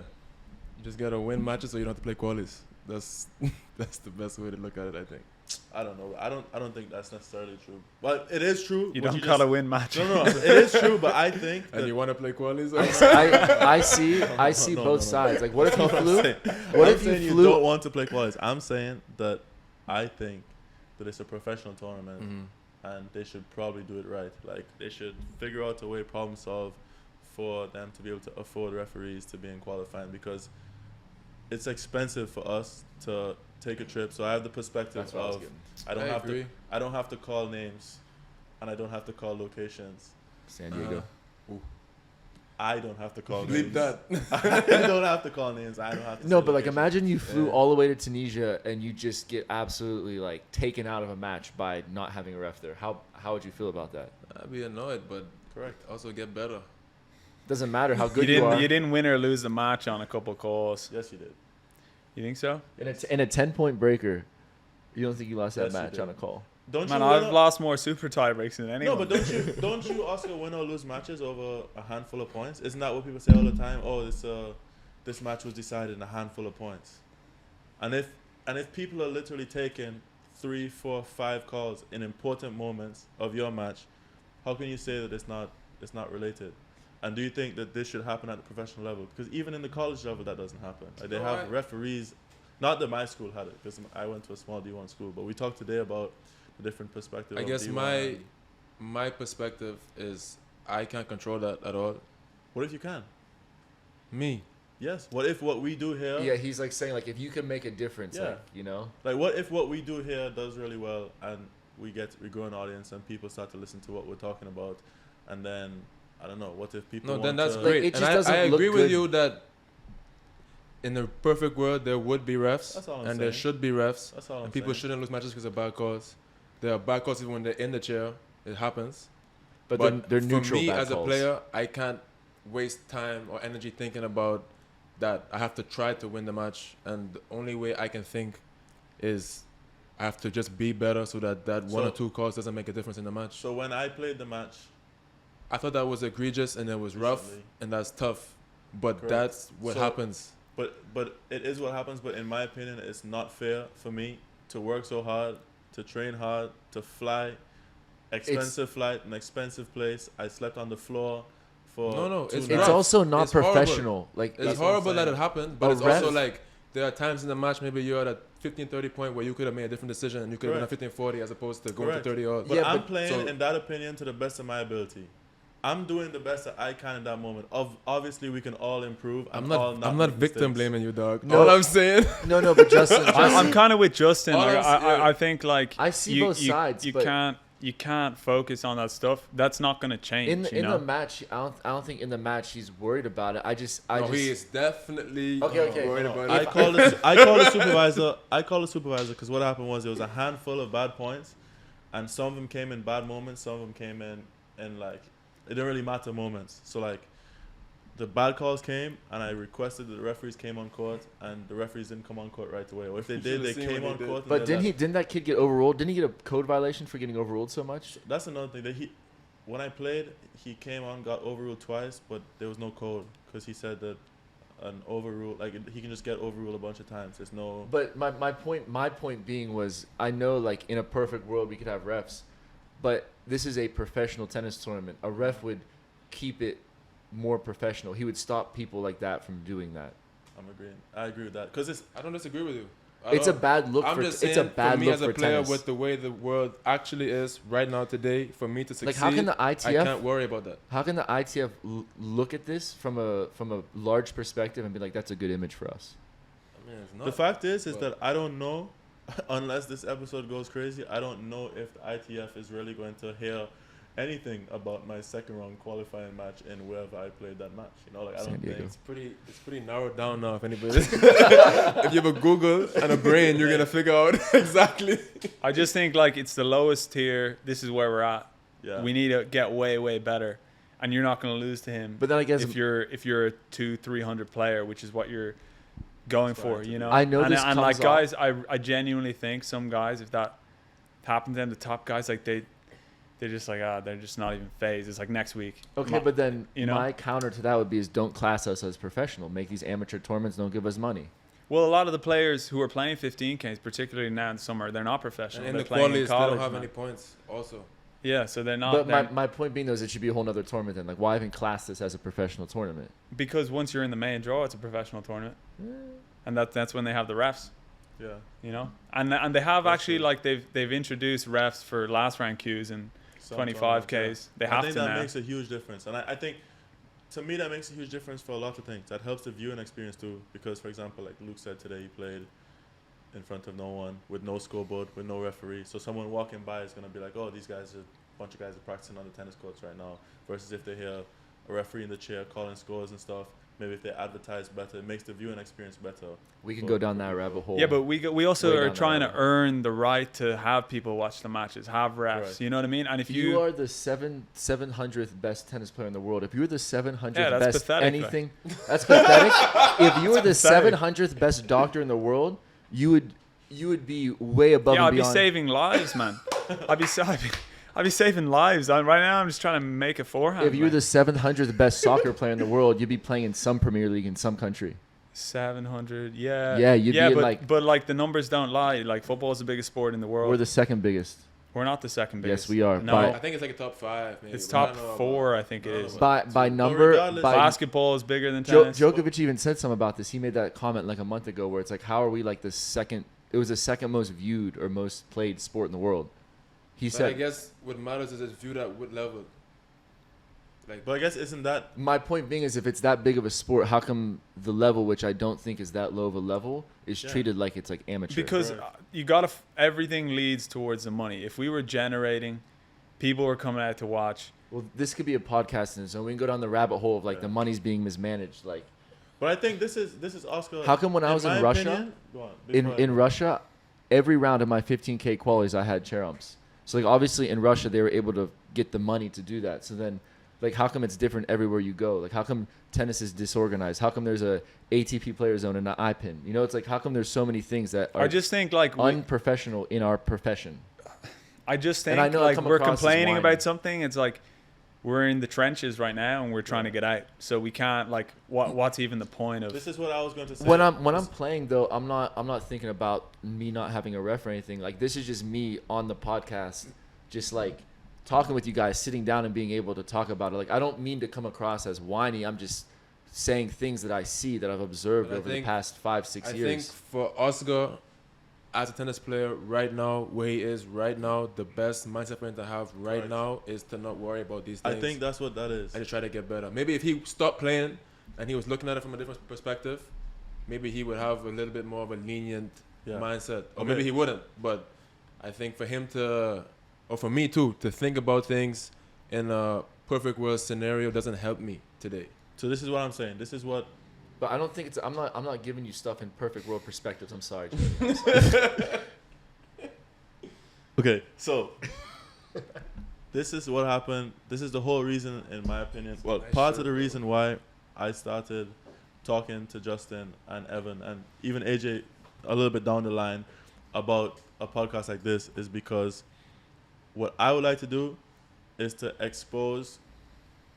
you just gotta win matches so you don't have to play qualies. That's that's the best way to look at it, I think. I don't know. I don't think that's necessarily true. But it is true. you what don't just- gotta win matches. No, it is true. But I think And that you want to play qualies? I see no, both no. sides. Like, what if you I'm flew? saying- What I'm if saying you you flew? don't want to play qualies? I'm saying that I think that it's a professional tournament, and they should probably do it right. Like, they should figure out a way, problem solve, for them to be able to afford referees to be in qualifying, because it's expensive for us to take a trip. So I have the perspective That's what I was of getting. I don't have to call names, and I don't have to call locations. San Diego. I don't have to call Bleep names. that. I don't have to call names. I don't have to. No, say but like locations. imagine you flew Yeah. all the way to Tunisia and you just get absolutely like taken out of a match by not having a ref there. How would you feel about that? I'd be annoyed, but Correct. also get better. Doesn't matter how You good you, are. you didn't win or lose the match on a couple calls. Yes, you did. You think so? In a 10-point breaker, you don't think you lost that Yes, you match did. on a call? Don't Man, you? I've win lost more super tie breaks than anyone. no, but don't you Oscar win or lose matches over a handful of points? Isn't that what people say all the time? Oh, this match was decided in a handful of points. And if people are literally taking 3, 4, 5 calls in important moments of your match, how can you say that it's not related? And do you think that this should happen at the professional level? Because even in the college level, that doesn't happen. Like they have referees. Not that my school had it, because I went to a small D1 school. But we talked today about the different perspective. I guess my perspective is I can't control that at all. What if you can? Me. Yes. What if what we do here? Yeah, he's like saying like if you can make a difference, Yeah. like, you know. Like what if what we do here does really well and we grow an audience and people start to listen to what we're talking about, and then I don't know. What if people? No, want then that's to, great. Like, it and just doesn't I look agree with good. you that in a perfect world there would be refs, That's all I'm and there saying. should be refs, That's all I'm and people saying. shouldn't lose matches because of bad calls. There are bad calls even when they're in the chair. It happens. But then they're neutral for me bad as a calls. player, I can't waste time or energy thinking about that. I have to try to win the match, and the only way I can think is I have to just be better so that one or two calls doesn't make a difference in the match. So when I played the match, I thought that was egregious and it was rough Recently. and that's tough, but Correct. that's what So- happens. but it is what happens. But in my opinion, it's not fair for me to work so hard, to train hard, to fly, expensive flight, an expensive place. I slept on the floor for No, 2 it's nights. It's also not It's horrible. professional. Like It's That's what I'm horrible that saying. it happened, but A it's also ref- like there are times in the match maybe you're at a 15-30 point where you could have made a different decision and you could have been at 15-40 as opposed to going Correct. to 30 all. But Yeah, I'm but- playing, so- in that opinion, to the best of my ability. I'm doing the best that I can in that moment. Obviously, we can all improve. I'm and all not make victim mistakes. blaming you, dog. No. All I'm saying. no, but Justin, I'm kind of with Justin. All Like, I'm saying- I think like I see you, both sides, You but- can't focus on that stuff. That's not going to change. in the match, I don't think in the match he's worried about it. I No, just he is definitely Okay. worried No, about I it. called the supervisor. I called the supervisor because what happened was there was a handful of bad points, and some of them came in bad moments. Some of them came in like it didn't really matter moments. So like the bad calls came, and I requested that the referees came on court, and the referees didn't come on court right away. Or if they You did, they should've seen came what on they did. court. and But they didn't that kid get overruled? Didn't he get a code violation for getting overruled so much? That's another thing. That when I played, he came on, got overruled twice, but there was no code because he said that an overrule, like he can just get overruled a bunch of times. There's no. But my point being was, I know like in a perfect world we could have refs, but this is a professional tennis tournament. A ref would keep it more professional. He would stop people like that from doing that. I'm agreeing. I agree with that because I don't disagree with you. It's a bad look I'm for just it's saying, a bad for me look as a for player tennis. with the way the world actually is right now today, for me to succeed, Like how can the I ITF can't worry about that. How can the ITF look at this from a large perspective and be like, that's a good image for us? I mean, it's not. the fact is but- that I don't know, unless this episode goes crazy. I don't know if the ITF is really going to hear anything about my second round qualifying match and wherever I played that match. You know, like I San don't Diego. think. It's pretty narrowed down now. If anybody, if you have a Google and a brain, you're gonna figure out exactly. I just think like it's the lowest tier. This is where we're at. Yeah. We need to get way better, and you're not going to lose to him. But then I guess if you're a 200-300 player, which is what you're going for, you know. I know and, this and like comes off- guys, I genuinely think some guys, if that happens, then the top guys like they're just like they're just not even phased. It's like next week. okay, but then you know? my counter to that would be is don't class us as professional. Make these amateur tournaments. Don't give us money. Well, a lot of the players who are playing 15Ks, particularly now in summer, they're not professional. And in They're the playing qualities, in they college, don't have man. any points. Also, Yeah, so they're not. But they're- my point being though is it should be a whole other tournament then. Like why even class this as a professional tournament? because once you're in the main draw, it's a professional tournament, and that's when they have the refs. Yeah. You know, and they have That's actually true. like they've introduced refs for last round queues and Some 25Ks. tournaments, They I have think to that now. makes a huge difference, and I think to me that makes a huge difference for a lot of things. That helps the viewing experience too, because for example, like Luke said today, he played in front of no one with no scoreboard, with no referee. So someone walking by is gonna be like, "Oh, these guys are a bunch of guys are practicing on the tennis courts right now." Versus if they hear a referee in the chair calling scores and stuff, maybe if they advertise better, it makes the viewing experience better. We can for- go down for that people. rabbit hole. Yeah, but we also Way are down that trying to rabbit hole. earn the right to have people watch the matches, have refs. Correct. You know what I mean? And if you are the 700th best tennis player in the world. If you were the 700th Yeah, that's best pathetic, anything, that's pathetic. If you were the pathetic. 700th best doctor in the world, you would be way above yeah, I'd and be beyond. saving lives, man. I'd be saving lives. Right now, I'm just trying to make a forehand. If you were man. the 700th best soccer player in the world, you'd be playing in some Premier League in some country. 700. Yeah. Yeah, you'd be in, but, like- but like the numbers don't lie. Like football is the biggest sport in the world. We're the second biggest. We're not the second biggest. Yes, we are. No, I think it's like a top 5. Maybe. it's but I top don't know 4. about- I think it I don't is. know By about- number, regardless, by Basketball is bigger than tennis. Djokovic even said something about this. He made that comment like a month ago where it's like, how are we like the second? It was the second most viewed or most played sport in the world. He But I said. guess what matters is it's viewed at what level. Like, But I guess isn't that My point being is, if it's that big of a sport, how come the level, which I don't think is that low of a level, is Yeah. treated like it's like amateur? Because Right. you got to everything leads towards the money. If we were generating, people were coming out to watch. Well, this could be a podcast, and so we can go down the rabbit hole of like Yeah. the money's being mismanaged. Like, But I think this is Oscar. How come when I was in my Russia- opinion- go on, in before I- Russia, every round of my 15K qualies, I had chair umps. So like obviously in Russia they were able to get the money to do that. So then, like, how come it's different everywhere you go? Like, how come tennis is disorganized? How come there's a ATP player zone and an IPIN? You know, it's like, how come there's so many things that are I just think like unprofessional in our profession? I just And think I know I like come we're across as complaining whiny. about something. It's like we're in the trenches right now and we're trying to get out. So we can't like what's even the point of This is what I was going to say. When I'm playing though, I'm not thinking about me not having a ref or anything. Like, this is just me on the podcast, just like talking with you guys, sitting down and being able to talk about it. Like, I don't mean to come across as whiny. I'm just saying things that I see that I've observed But I over the think- past 5-6 I years. think for Oscar, as a tennis player right now, where he is right now, the best mindset for him to have right Correct. now is to not worry about these things. I think that's what that is. I just try to get better. Maybe if he stopped playing and he was looking at it from a different perspective, maybe he would have a little bit more of a lenient Yeah. mindset. Or Okay. maybe he wouldn't. But I think for him to, or for me too, to think about things in a perfect world scenario doesn't help me today. So this is what I'm saying. This is what But I don't think it's. I'm not giving you stuff in perfect world perspectives. I'm sorry. Okay, so this is what happened. This is the whole reason, in my opinion. Well, Nice part shirt, of the bro. reason why I started talking to Justin and Evan and even AJ a little bit down the line about a podcast like this is because what I would like to do is to expose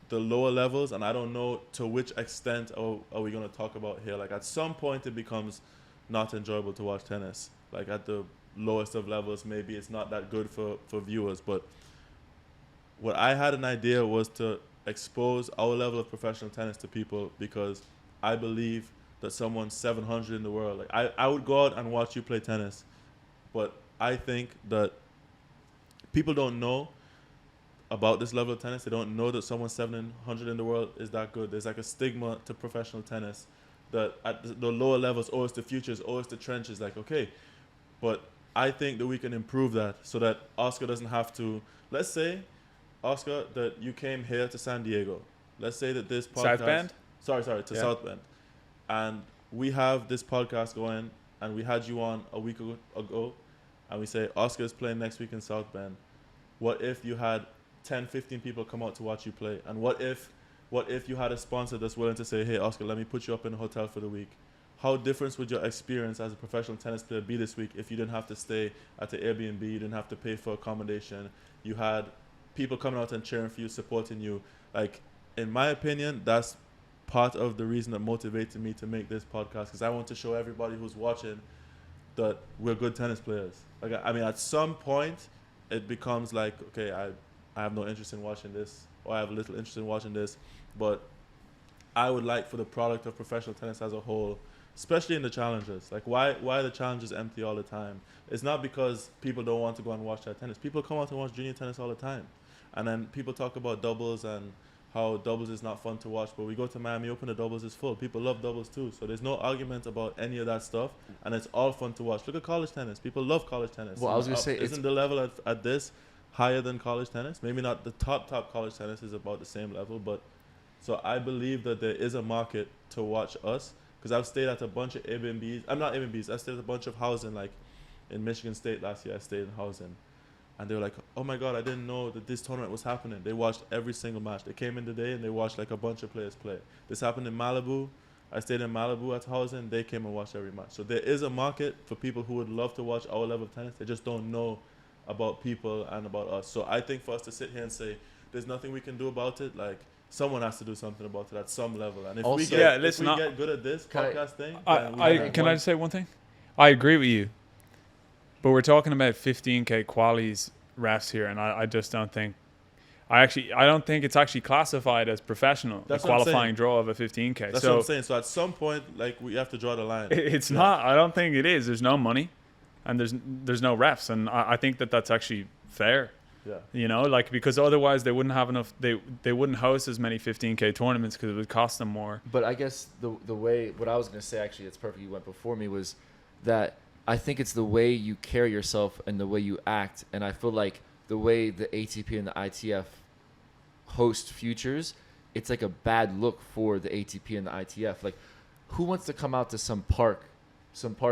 the lower levels, and I don't know to which extent are we going to talk about here. Like, at some point it becomes not enjoyable to watch tennis. Like, at the lowest of levels, maybe it's not that good for viewers. But what I had an idea was to expose our level of professional tennis to people, because I believe that someone 700 in the world, like I would go out and watch you play tennis, but I think that people don't know about this level of tennis. They don't know that someone 700 in the world is that good. There's like a stigma to professional tennis that at the lower levels, oh, it's the futures, oh, it's the trenches. Like, okay, but I think that we can improve that so that Oscar doesn't have to. Let's say, Oscar, that you came here to San Diego. Let's say that this podcast. South Bend? Sorry, to Yeah. South Bend, and we have this podcast going, and we had you on a week ago, and we say Oscar's playing next week in South Bend. What if you had 10, 15 people come out to watch you play? And what if you had a sponsor that's willing to say, hey, Oscar, let me put you up in a hotel for the week? How different would your experience as a professional tennis player be this week if you didn't have to stay at the Airbnb, you didn't have to pay for accommodation, you had people coming out and cheering for you, supporting you? Like, in my opinion, that's part of the reason that motivated me to make this podcast, because I want to show everybody who's watching that we're good tennis players. Like, I mean, at some point, it becomes like, okay, I have no interest in watching this, or I have little interest in watching this, but I would like for the product of professional tennis as a whole, especially in the challenges. Like, why are the challenges empty all the time? It's not because people don't want to go and watch that tennis. People come out and watch junior tennis all the time. And then people talk about doubles and how doubles is not fun to watch, but we go to Miami Open, the doubles is full. People love doubles too. So there's no argument about any of that stuff, and it's all fun to watch. Look at college tennis. People love college tennis. Well, I was gonna say, isn't the level at this higher than college tennis? Maybe not the top college tennis is about the same level, but so I believe that there is a market to watch us, because I've stayed at a bunch of Airbnbs. I'm not Airbnbs. I stayed at a bunch of housing, like in Michigan State last year. I stayed in housing. And they were like, oh my God, I didn't know that this tournament was happening. They watched every single match. They came in today and they watched like a bunch of players play. This happened in Malibu. I stayed in Malibu at housing. They came and watched every match. So there is a market for people who would love to watch our level of tennis. They just don't know about people and about us. So I think for us to sit here and say, there's nothing we can do about it, like, someone has to do something about it at some level. And if Also- we get, Yeah, if listen, we get good at this Can I- podcast thing, I then we have can I one- just say one thing? I agree with you, but we're talking about 15K qualies refs here, and I just don't think. I don't think it's actually classified as professional. That's the what I'm qualifying saying. draw of a 15K. That's so what I'm saying. So at some point, like, we have to draw the line. it's Yeah. not. I don't think it is. There's no money, and there's no refs, and I think that's actually fair. Yeah. You know, like, because otherwise they wouldn't have enough. They wouldn't host as many 15K tournaments because it would cost them more. But I guess the way, what I was going to say, actually, it's perfect you went before me, was that I think it's the way you carry yourself and the way you act. And I feel like the way the ATP and the ITF host futures, it's like a bad look for the ATP and the ITF. Like, who wants to come out to some park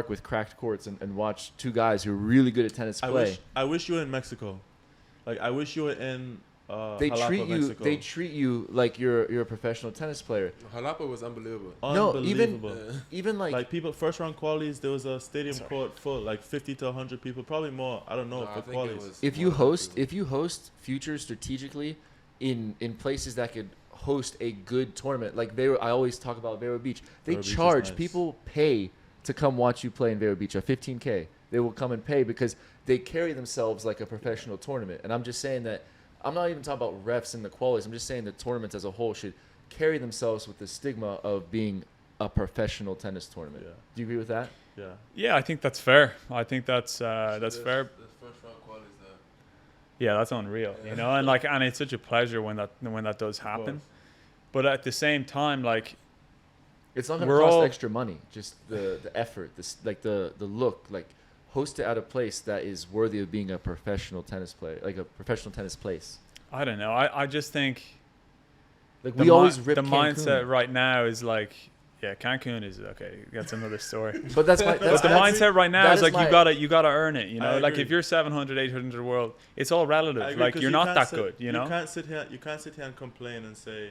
with cracked courts and watch two guys who are really good at tennis play? I wish you were in Mexico. Like, I wish you were in They Jalapa, treat you. Mexico. They treat you like you're a professional tennis player. Jalapa was unbelievable. No, even Unbelievable. even like people first round qualies, there was a stadium Sorry. court full, like 50 to 100 people, probably more. I don't know No, for I think it qualies. was if you more than host people. if you host futures strategically in places that could host a good tournament, like I always talk about Vero Beach. They Vero Beach is charge nice. people pay to come watch you play in Vero Beach, a 15K. They will come and pay because they carry themselves like a professional tournament. And I'm just saying that I'm not even talking about refs and the qualities. I'm just saying the tournaments as a whole should carry themselves with the stigma of being a professional tennis tournament. Yeah. Do you agree with that? Yeah. Yeah, I think that's fair. I think that's fair. The first round qualies there. Yeah, that's unreal. You know, and it's such a pleasure when that does happen. course. But at the same time, like, It's not going to We're cost all- extra money. Just the effort, like the look, like host it at a place that is worthy of being a professional tennis player, like a professional tennis place. I don't know. I just think Like the we always mi- rip the Cancun. mindset right now is like, yeah, Cancun is okay. That's another story. But that's my But that's the my- mindset right now that is like my- you gotta earn it. You know, I like agree. if you're 700, 800 world, it's all I relative. agree, Like 'cause you're you not can't that sit- good. You know. You can't sit here and complain and say,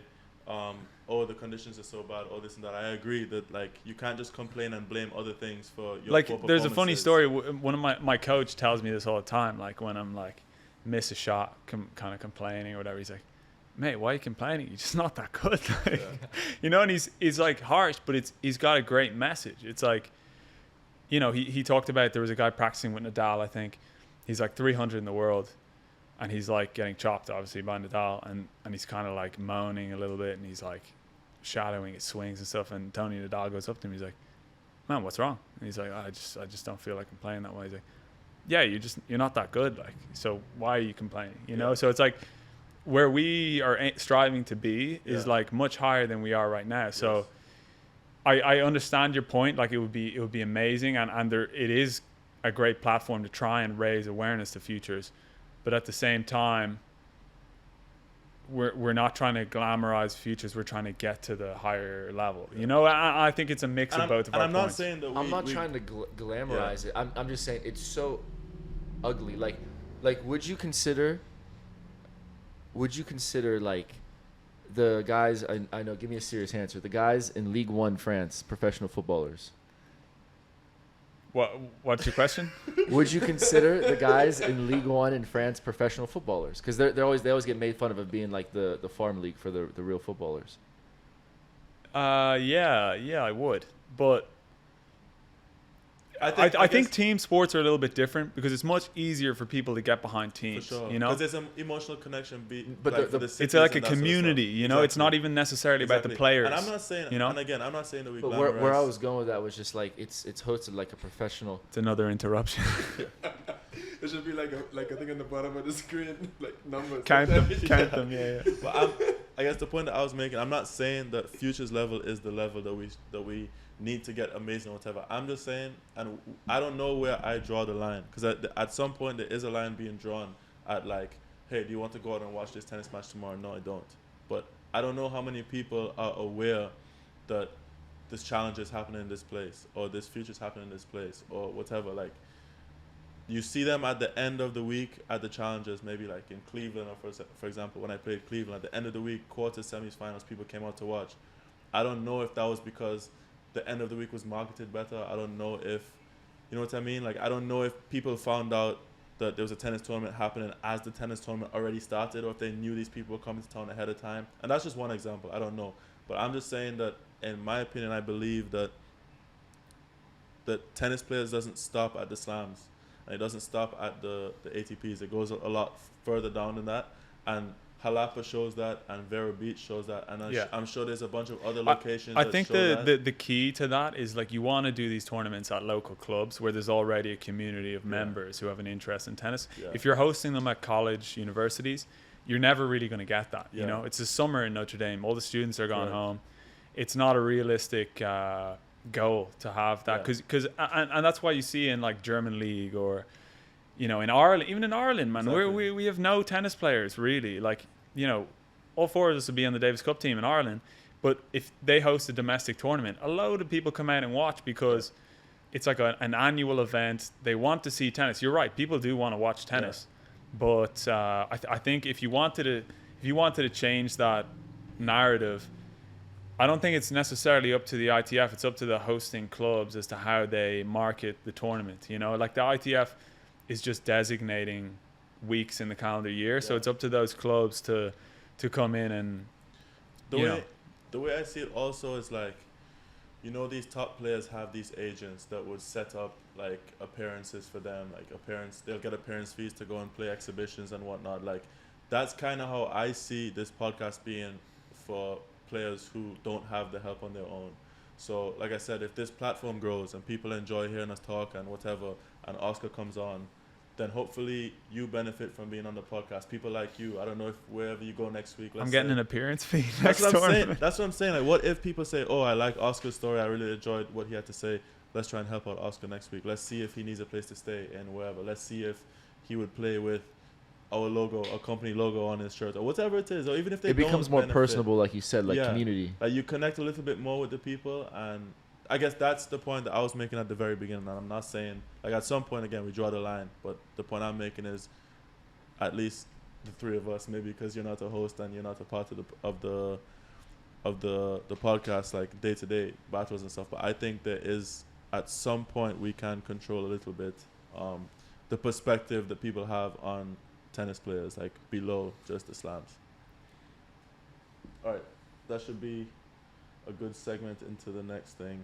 oh, the conditions are so bad, or this and that. I agree that, like, you can't just complain and blame other things for your Like poor there's a funny performances. story. One of my coach tells me this all the time. Like when I'm like miss a shot, kind of complaining or whatever. He's like, mate, why are you complaining? You're just not that good. Like, you know, and he's like harsh, but he's got a great message. It's like, you know, he talked about there was a guy practicing with Nadal, I think. He's like 300 in the world, and he's like getting chopped, obviously, by Nadal, and he's kind of like moaning a little bit, and he's like shadowing his swings and stuff, and Tony Nadal goes up to him, he's like, man, what's wrong? And he's like, I just don't feel like I'm playing that way. He's like, yeah, you're not that good, like, so why are you complaining? You know? So it's like where we are striving to be is like much higher than we are right now. So I understand your point. Like it would be amazing, and there it is a great platform to try and raise awareness to futures, but at the same time, we're not trying to glamorize futures. We're trying to get to the higher level. You know, I think it's a mix of both of our I'm not points. saying that I'm not trying to glamorize it. I'm just saying it's so ugly. Like would you consider like the guys I know, give me a serious answer. The guys in League 1 France, professional footballers. What's your question? Would you consider the guys in League 1 in France professional footballers? Because they always get made fun of being like the farm league for the real footballers. Yeah, I would, but I guess- think team sports are a little bit different because it's much easier for people to get behind for teams. sure, You know, because there's an emotional connection. But Like, the- for the it's cities like a and that sort of community. stuff. You know, it's not Exactly. even necessarily about the Exactly. players. And I'm not saying, you know? and again, I'm not saying that we But glamorize. where I was going with that was just like it's hosted like a professional. It's another interruption. It should be like I think on the bottom of the screen, like numbers. count them. Yeah. But I guess the point that I was making, I'm not saying that futures level is the level that we need to get amazing or whatever. I'm just saying, and I don't know where I draw the line, because at some point there is a line being drawn at like, hey, do you want to go out and watch this tennis match tomorrow? No, I don't. But I don't know how many people are aware that this challenge is happening in this place, or this future's happening in this place, or whatever. Like, you see them at the end of the week at the challenges, maybe like in Cleveland, or for example, when I played Cleveland, at the end of the week, quarters, semis, finals, people came out to watch. I don't know if that was because the end of the week was marketed better. I don't know if, you know what I mean? Like, I don't know if people found out that there was a tennis tournament happening as the tennis tournament already started, or if they knew these people were coming to town ahead of time. And that's just one example. I don't know. But I'm just saying that, in my opinion, I believe that tennis players doesn't stop at the slams. And it doesn't stop at the ATPs. It goes a lot further down than that. And Jalapa shows that, and Vero Beach shows that, and I'm sure there's a bunch of other locations. I think the key to that is, like, you want to do these tournaments at local clubs where there's already a community of members who have an interest in tennis. Yeah. If you're hosting them at college universities, you're never really going to get that. You know, it's the summer in Notre Dame. All the students are gone home. It's not a realistic goal to have that, because and that's why you see in, like, German league, or, you know, in Ireland, even in Ireland, man, exactly. we have no tennis players really. Like, you know, all four of us would be on the Davis Cup team in Ireland, but if they host a domestic tournament, a load of people come out and watch, because it's like an annual event. They want to see tennis. You're right, people do want to watch tennis, but I think if you wanted to change that narrative, I don't think it's necessarily up to the ITF. It's up to the hosting clubs as to how they market the tournament. You know, like, the ITF is just designating weeks in the calendar year, so it's up to those clubs to come in and the way I see it also is, like, you know, these top players have these agents that would set up, like, appearances for them, like they'll get appearance fees to go and play exhibitions and whatnot. Like, that's kind of how I see this podcast being for players who don't have the help on their own. So, like I said, if this platform grows and people enjoy hearing us talk and whatever, and Oscar comes on, then hopefully you benefit from being on the podcast. People like you, I don't know if wherever you go next week. I'm getting an appearance fee next tournament. That's what I'm saying. Like, what if people say, oh, I like Oscar's story, I really enjoyed what he had to say. Let's try and help out Oscar next week. Let's see if he needs a place to stay and wherever. Let's see if he would play with our logo, our company logo on his shirt, or whatever it is. Or even if they don't becomes more benefit, personable, like you said, like community. Like, you connect a little bit more with the people, and I guess that's the point that I was making at the very beginning. And I'm not saying, like, at some point, again, we draw the line, but the point I'm making is, at least the three of us, maybe because you're not a host and you're not a part of the podcast, like, day-to-day battles and stuff. But I think there is, at some point, we can control a little bit the perspective that people have on tennis players, like, below just the slams. All right, that should be a good segment into the next thing.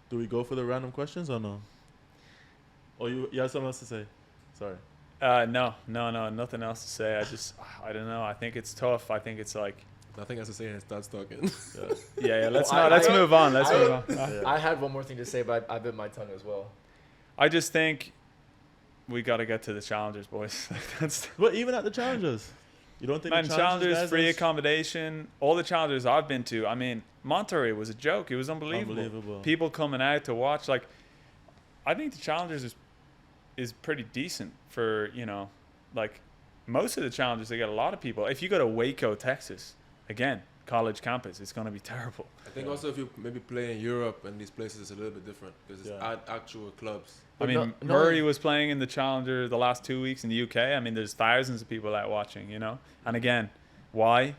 Do we go for the random questions or no? Or you have something else to say? Sorry. No, nothing else to say. I don't know. I think it's tough. I think it's like, nothing else to say and it starts talking. Let's move on. Let's move on. I had one more thing to say, but I bit my tongue as well. I just think we got to get to the challengers, boys. But even at the challengers, you don't think the challengers free accommodation, all the challengers I've been to, I mean, Monterey was a joke. It was unbelievable. People coming out to watch. Like, I think the challengers is pretty decent for, you know, like, most of the challengers, they get a lot of people. If you go to Waco, Texas, again, college campus, it's going to be terrible. I think also if you maybe play in Europe and these places, it's a little bit different because it's at actual clubs. I mean, Murray was playing in the Challenger the last 2 weeks in the UK. I mean, there's thousands of people out watching, you know. And again, why?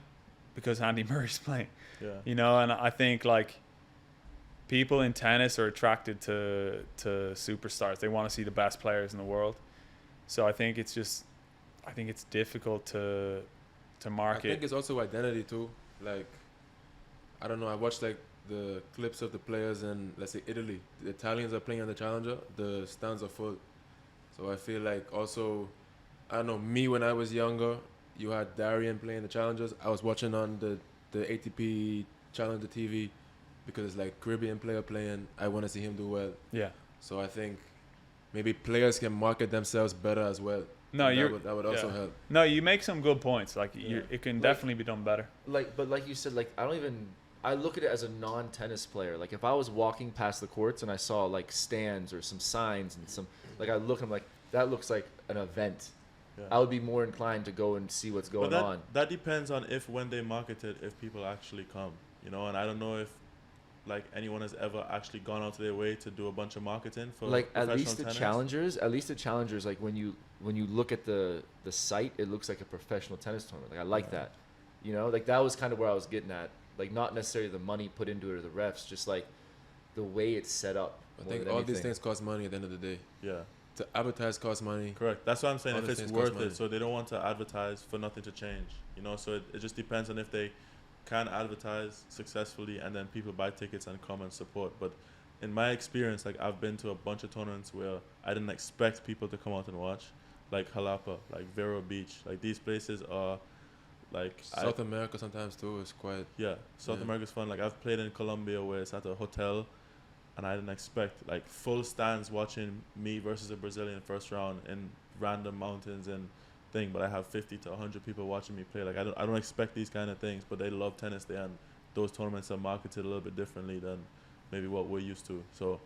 Because Andy Murray's playing. Yeah. You know, and I think, like, people in tennis are attracted to superstars. They want to see the best players in the world. So I think it's difficult to market. I think it's also identity too. Like, I don't know. I watched, like, the clips of the players in, let's say, Italy. The Italians are playing on the Challenger. The stands are full. So I feel like also, I don't know, me when I was younger, you had Darian playing the Challengers. I was watching on the ATP Challenger TV because it's like Caribbean player playing. I want to see him do well. Yeah. So I think maybe players can market themselves better as well. No, that would also help. No, you make some good points. Like, it can definitely be done better. But like you said, like, I look at it as a non-tennis player. Like, if I was walking past the courts and I saw, like, stands or some signs and some, like, I look and I'm like, that looks like an event. Yeah. I would be more inclined to go and see what's going on. That depends on when they market it, if people actually come, you know. And I don't know if, like, anyone has ever actually gone out of their way to do a bunch of marketing for, like, at least the tennis. challengers, like, when you look at the site, it looks like a professional tennis tournament. Like, I like that, you know. Like, that was kind of where I was getting at. Like, not necessarily the money put into it or the refs, just like the way it's set up. I think all these things cost money at the end of the day. Yeah. To advertise costs money. Correct. That's what I'm saying. All If these it's things cost worth money. it, so they don't want to advertise for nothing to change. You know, so it just depends on if they can advertise successfully and then people buy tickets and come and support. But in my experience, like I've been to a bunch of tournaments where I didn't expect people to come out and watch, like Jalapa, like Vero Beach, like these places are like South America sometimes too is quite. South Yeah. America's fun. Like I've played in Colombia where it's at a hotel, and I didn't expect like full stands watching me versus a Brazilian first round in random mountains and thing. But I have 50 to 100 people watching me play. Like I don't expect these kind of things, but they love tennis there, and those tournaments are marketed a little bit differently than maybe what we're used to. So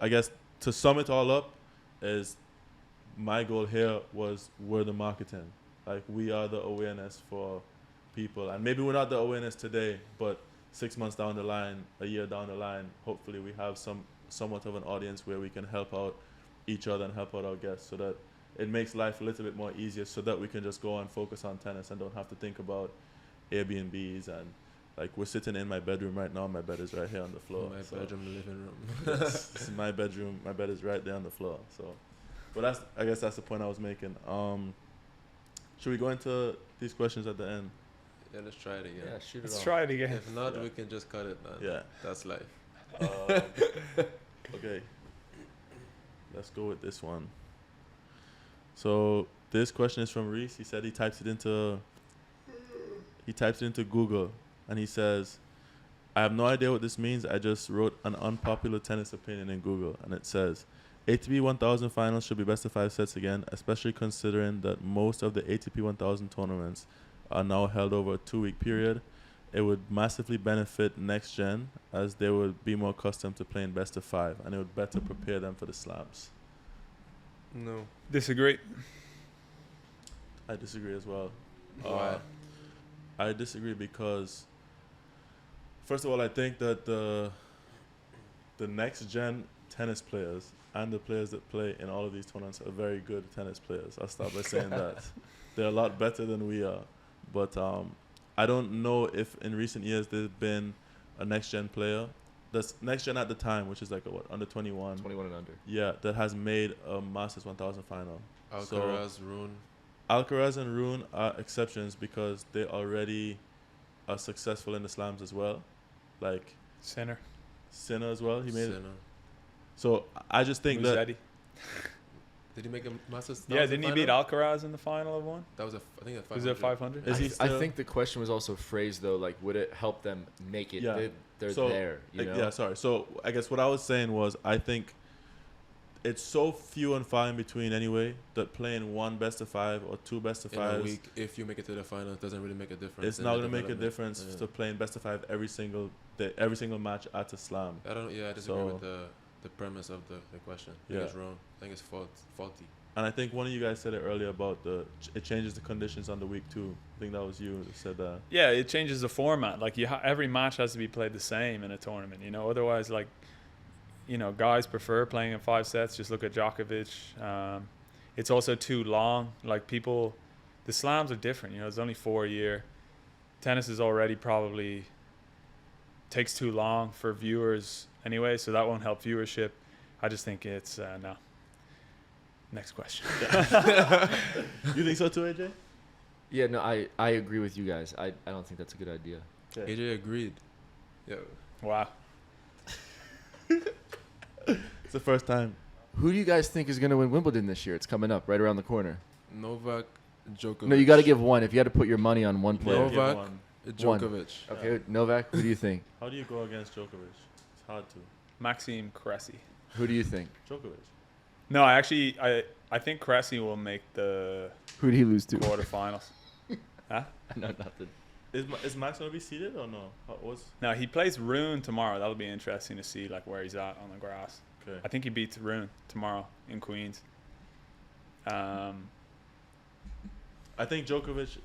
I guess to sum it all up is my goal here was we're the marketing. Like we are the awareness for people, and maybe we're not the awareness today, but 6 months down the line, a year down the line, hopefully we have somewhat of an audience where we can help out each other and help out our guests, so that it makes life a little bit more easier, so that we can just go and focus on tennis and don't have to think about Airbnbs. And like we're sitting in my bedroom right now. My bed is right here on the floor. My bedroom, living room. Yes, this is my bedroom. My bed is right there on the floor. So, but I guess that's the point I was making. Should we go into these questions at the end? Yeah, let's try it again. Yeah, shoot it Let's off. try it again. If not, Yeah. we can just cut it, man. Yeah. That's life. Okay. Let's go with this one. So this question is from Reece. He said he types it into Google, and he says, I have no idea what this means. I just wrote an unpopular tennis opinion in Google, and it says, ATP 1000 finals should be best of 5 sets again, especially considering that most of the ATP 1000 tournaments are now held over a 2-week period. It would massively benefit next gen, as they would be more accustomed to playing best of 5, and it would better prepare them for the slams. No. Disagree. I disagree as well. Why? I disagree because, first of all, I think that the next gen tennis players and the players that play in all of these tournaments are very good tennis players. I'll start by saying that. They're a lot better than we are. But I don't know if in recent years there's been a next gen player, that's next gen at the time, which is like under 21. 21 and under. Yeah, that has made a Masters 1000 final. Alcaraz, Rune. Alcaraz and Rune are exceptions because they already are successful in the slams as well. Like Sinner. Sinner as well. He made it. Sinner. So I just think that Musetti. Did he make a Masters? Yeah, didn't he beat Alcaraz in the final of one? That was I think that Was it 500? Is he I still- think the question was also phrased though, like, would it help them make it? Yeah. They're So, there, you know? Yeah, sorry. So I guess what I was saying was I think it's so few and far in between anyway that playing one best of 5 or 2 best of in a 5s, week. If you make it to the final, it doesn't really make a difference. it's in not the going to make a development. difference Yeah. to playing best of 5 every single day, every single match at a slam. I don't. Yeah, I disagree So- with the premise of the question. I think Yeah. it's wrong. I think it's faulty. And I think one of you guys said it earlier about it changes the conditions on the week too. I think that was you that said that. Yeah, it changes the format. Like every match has to be played the same in a tournament. You know, otherwise, like, you know, guys prefer playing in 5 sets. Just look at Djokovic. It's also too long. Like the slams are different. You know, it's only 4 a year. Tennis is already probably takes too long for viewers anyway, so that won't help viewership. I just think it's no. Next question. You think so too, AJ? Yeah, no, I agree with you guys. I don't think that's a good idea. Okay. AJ agreed. Yeah. Wow. It's the first time. Who do you guys think is going to win Wimbledon this year? It's coming up right around the corner. Novak, Djokovic. No, you got to give one. If you had to put your money on one player. Novak, Give one. Djokovic. Okay, Novak, who do you think? How do you go against Djokovic? It's hard to. Maxime Cressy. Who do you think? Djokovic. No, I think Cressy will make the Who did he lose to? quarterfinals. Huh? No, nothing. Is Max gonna be seated or no? No, he plays Rune tomorrow. That'll be interesting to see like where he's at on the grass. Okay. I think he beats Rune tomorrow in Queens. I think Djokovic.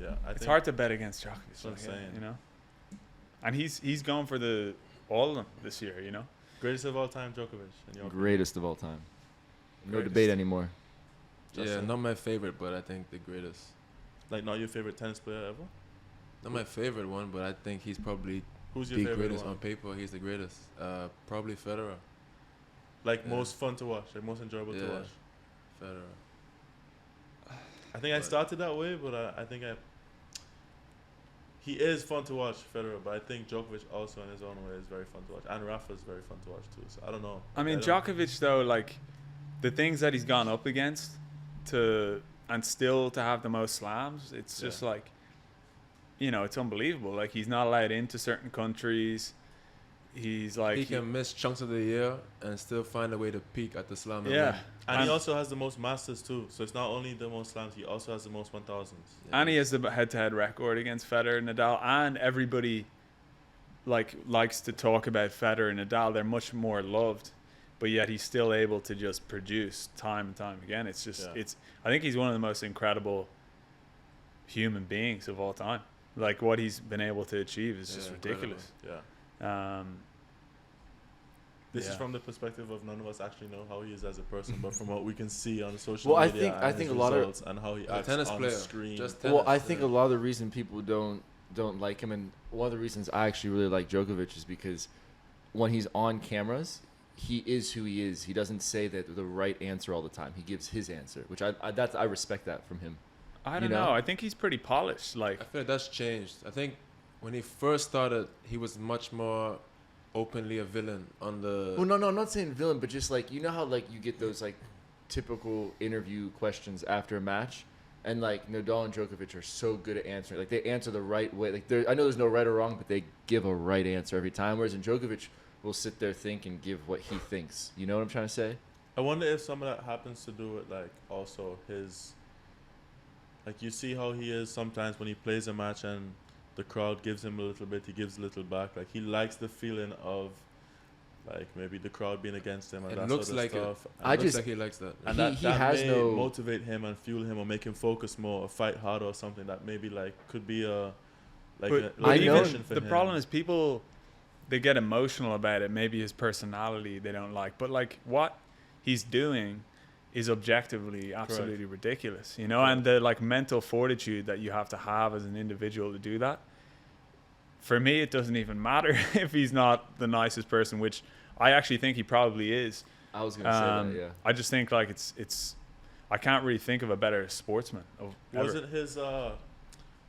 Yeah, It's hard to bet against Djokovic. That's what I'm saying. You know, and he's going for all of them this year. You know, Greatest of all time, Djokovic. In your Greatest of all time. No Greatest. debate anymore. Yeah, Justin? not my favorite, but I think the greatest. Like not your favorite tennis player ever? Not my favorite one, but I think he's probably Who's your the favorite greatest one? on paper. He's the greatest. Probably Federer. most fun to watch, like most enjoyable to watch. Federer. I think I started that way, but I think he is fun to watch, Federer, but I think Djokovic also in his own way is very fun to watch, and Rafa's very fun to watch too. So I don't know. I mean, Djokovic though, like the things that he's gone up against and still to have the most slams, it's just like, you know, it's unbelievable. Like he's not allowed into certain countries. He's like he can miss chunks of the year and still find a way to peak at the slam. Yeah. And he also has the most Masters too. So it's not only the most slams, he also has the most 1000s. Yeah. And he has the head-to-head record against Federer and Nadal. And everybody likes to talk about Federer and Nadal. They're much more loved, but yet he's still able to just produce time and time again. It's just I think he's one of the most incredible human beings of all time. Like what he's been able to achieve is just ridiculous. Yeah. This is from the perspective of none of us actually know how he is as a person, but from what we can see on social media, I think a lot of and how he acts tennis on player, screen. I think a lot of the reason people don't like him, and one of the reasons I actually really like Djokovic is because when he's on cameras, he is who he is. He doesn't say that the right answer all the time. He gives his answer, which I respect that from him. I don't know. I think he's pretty polished. Like I feel like that's changed. I think when he first started, he was much more openly a villain on the. Well, no, I'm not saying villain, but just like, you know how like you get those like typical interview questions after a match, and like Nadal and Djokovic are so good at answering. Like they answer the right way. Like I know there's no right or wrong, but they give a right answer every time. Whereas in Djokovic will sit there, think, and give what he thinks. You know what I'm trying to say? I wonder if some of that happens to do with like also his. Like you see how he is sometimes when he plays a match and the crowd gives him a little bit, he gives a little back. Like he likes the feeling of like maybe the crowd being against him and that sort of stuff. It looks like he likes that. And that may motivate him and fuel him or make him focus more or fight harder or something that maybe like could be a motivation for him. The problem is people, they get emotional about it. Maybe his personality they don't like. But like what he's doing is objectively absolutely ridiculous, you know, and the like mental fortitude that you have to have as an individual to do that. For me, it doesn't even matter if he's not the nicest person, which I actually think he probably is. I was gonna say that, yeah. I just think like it's I can't really think of a better sportsman. Wasn't his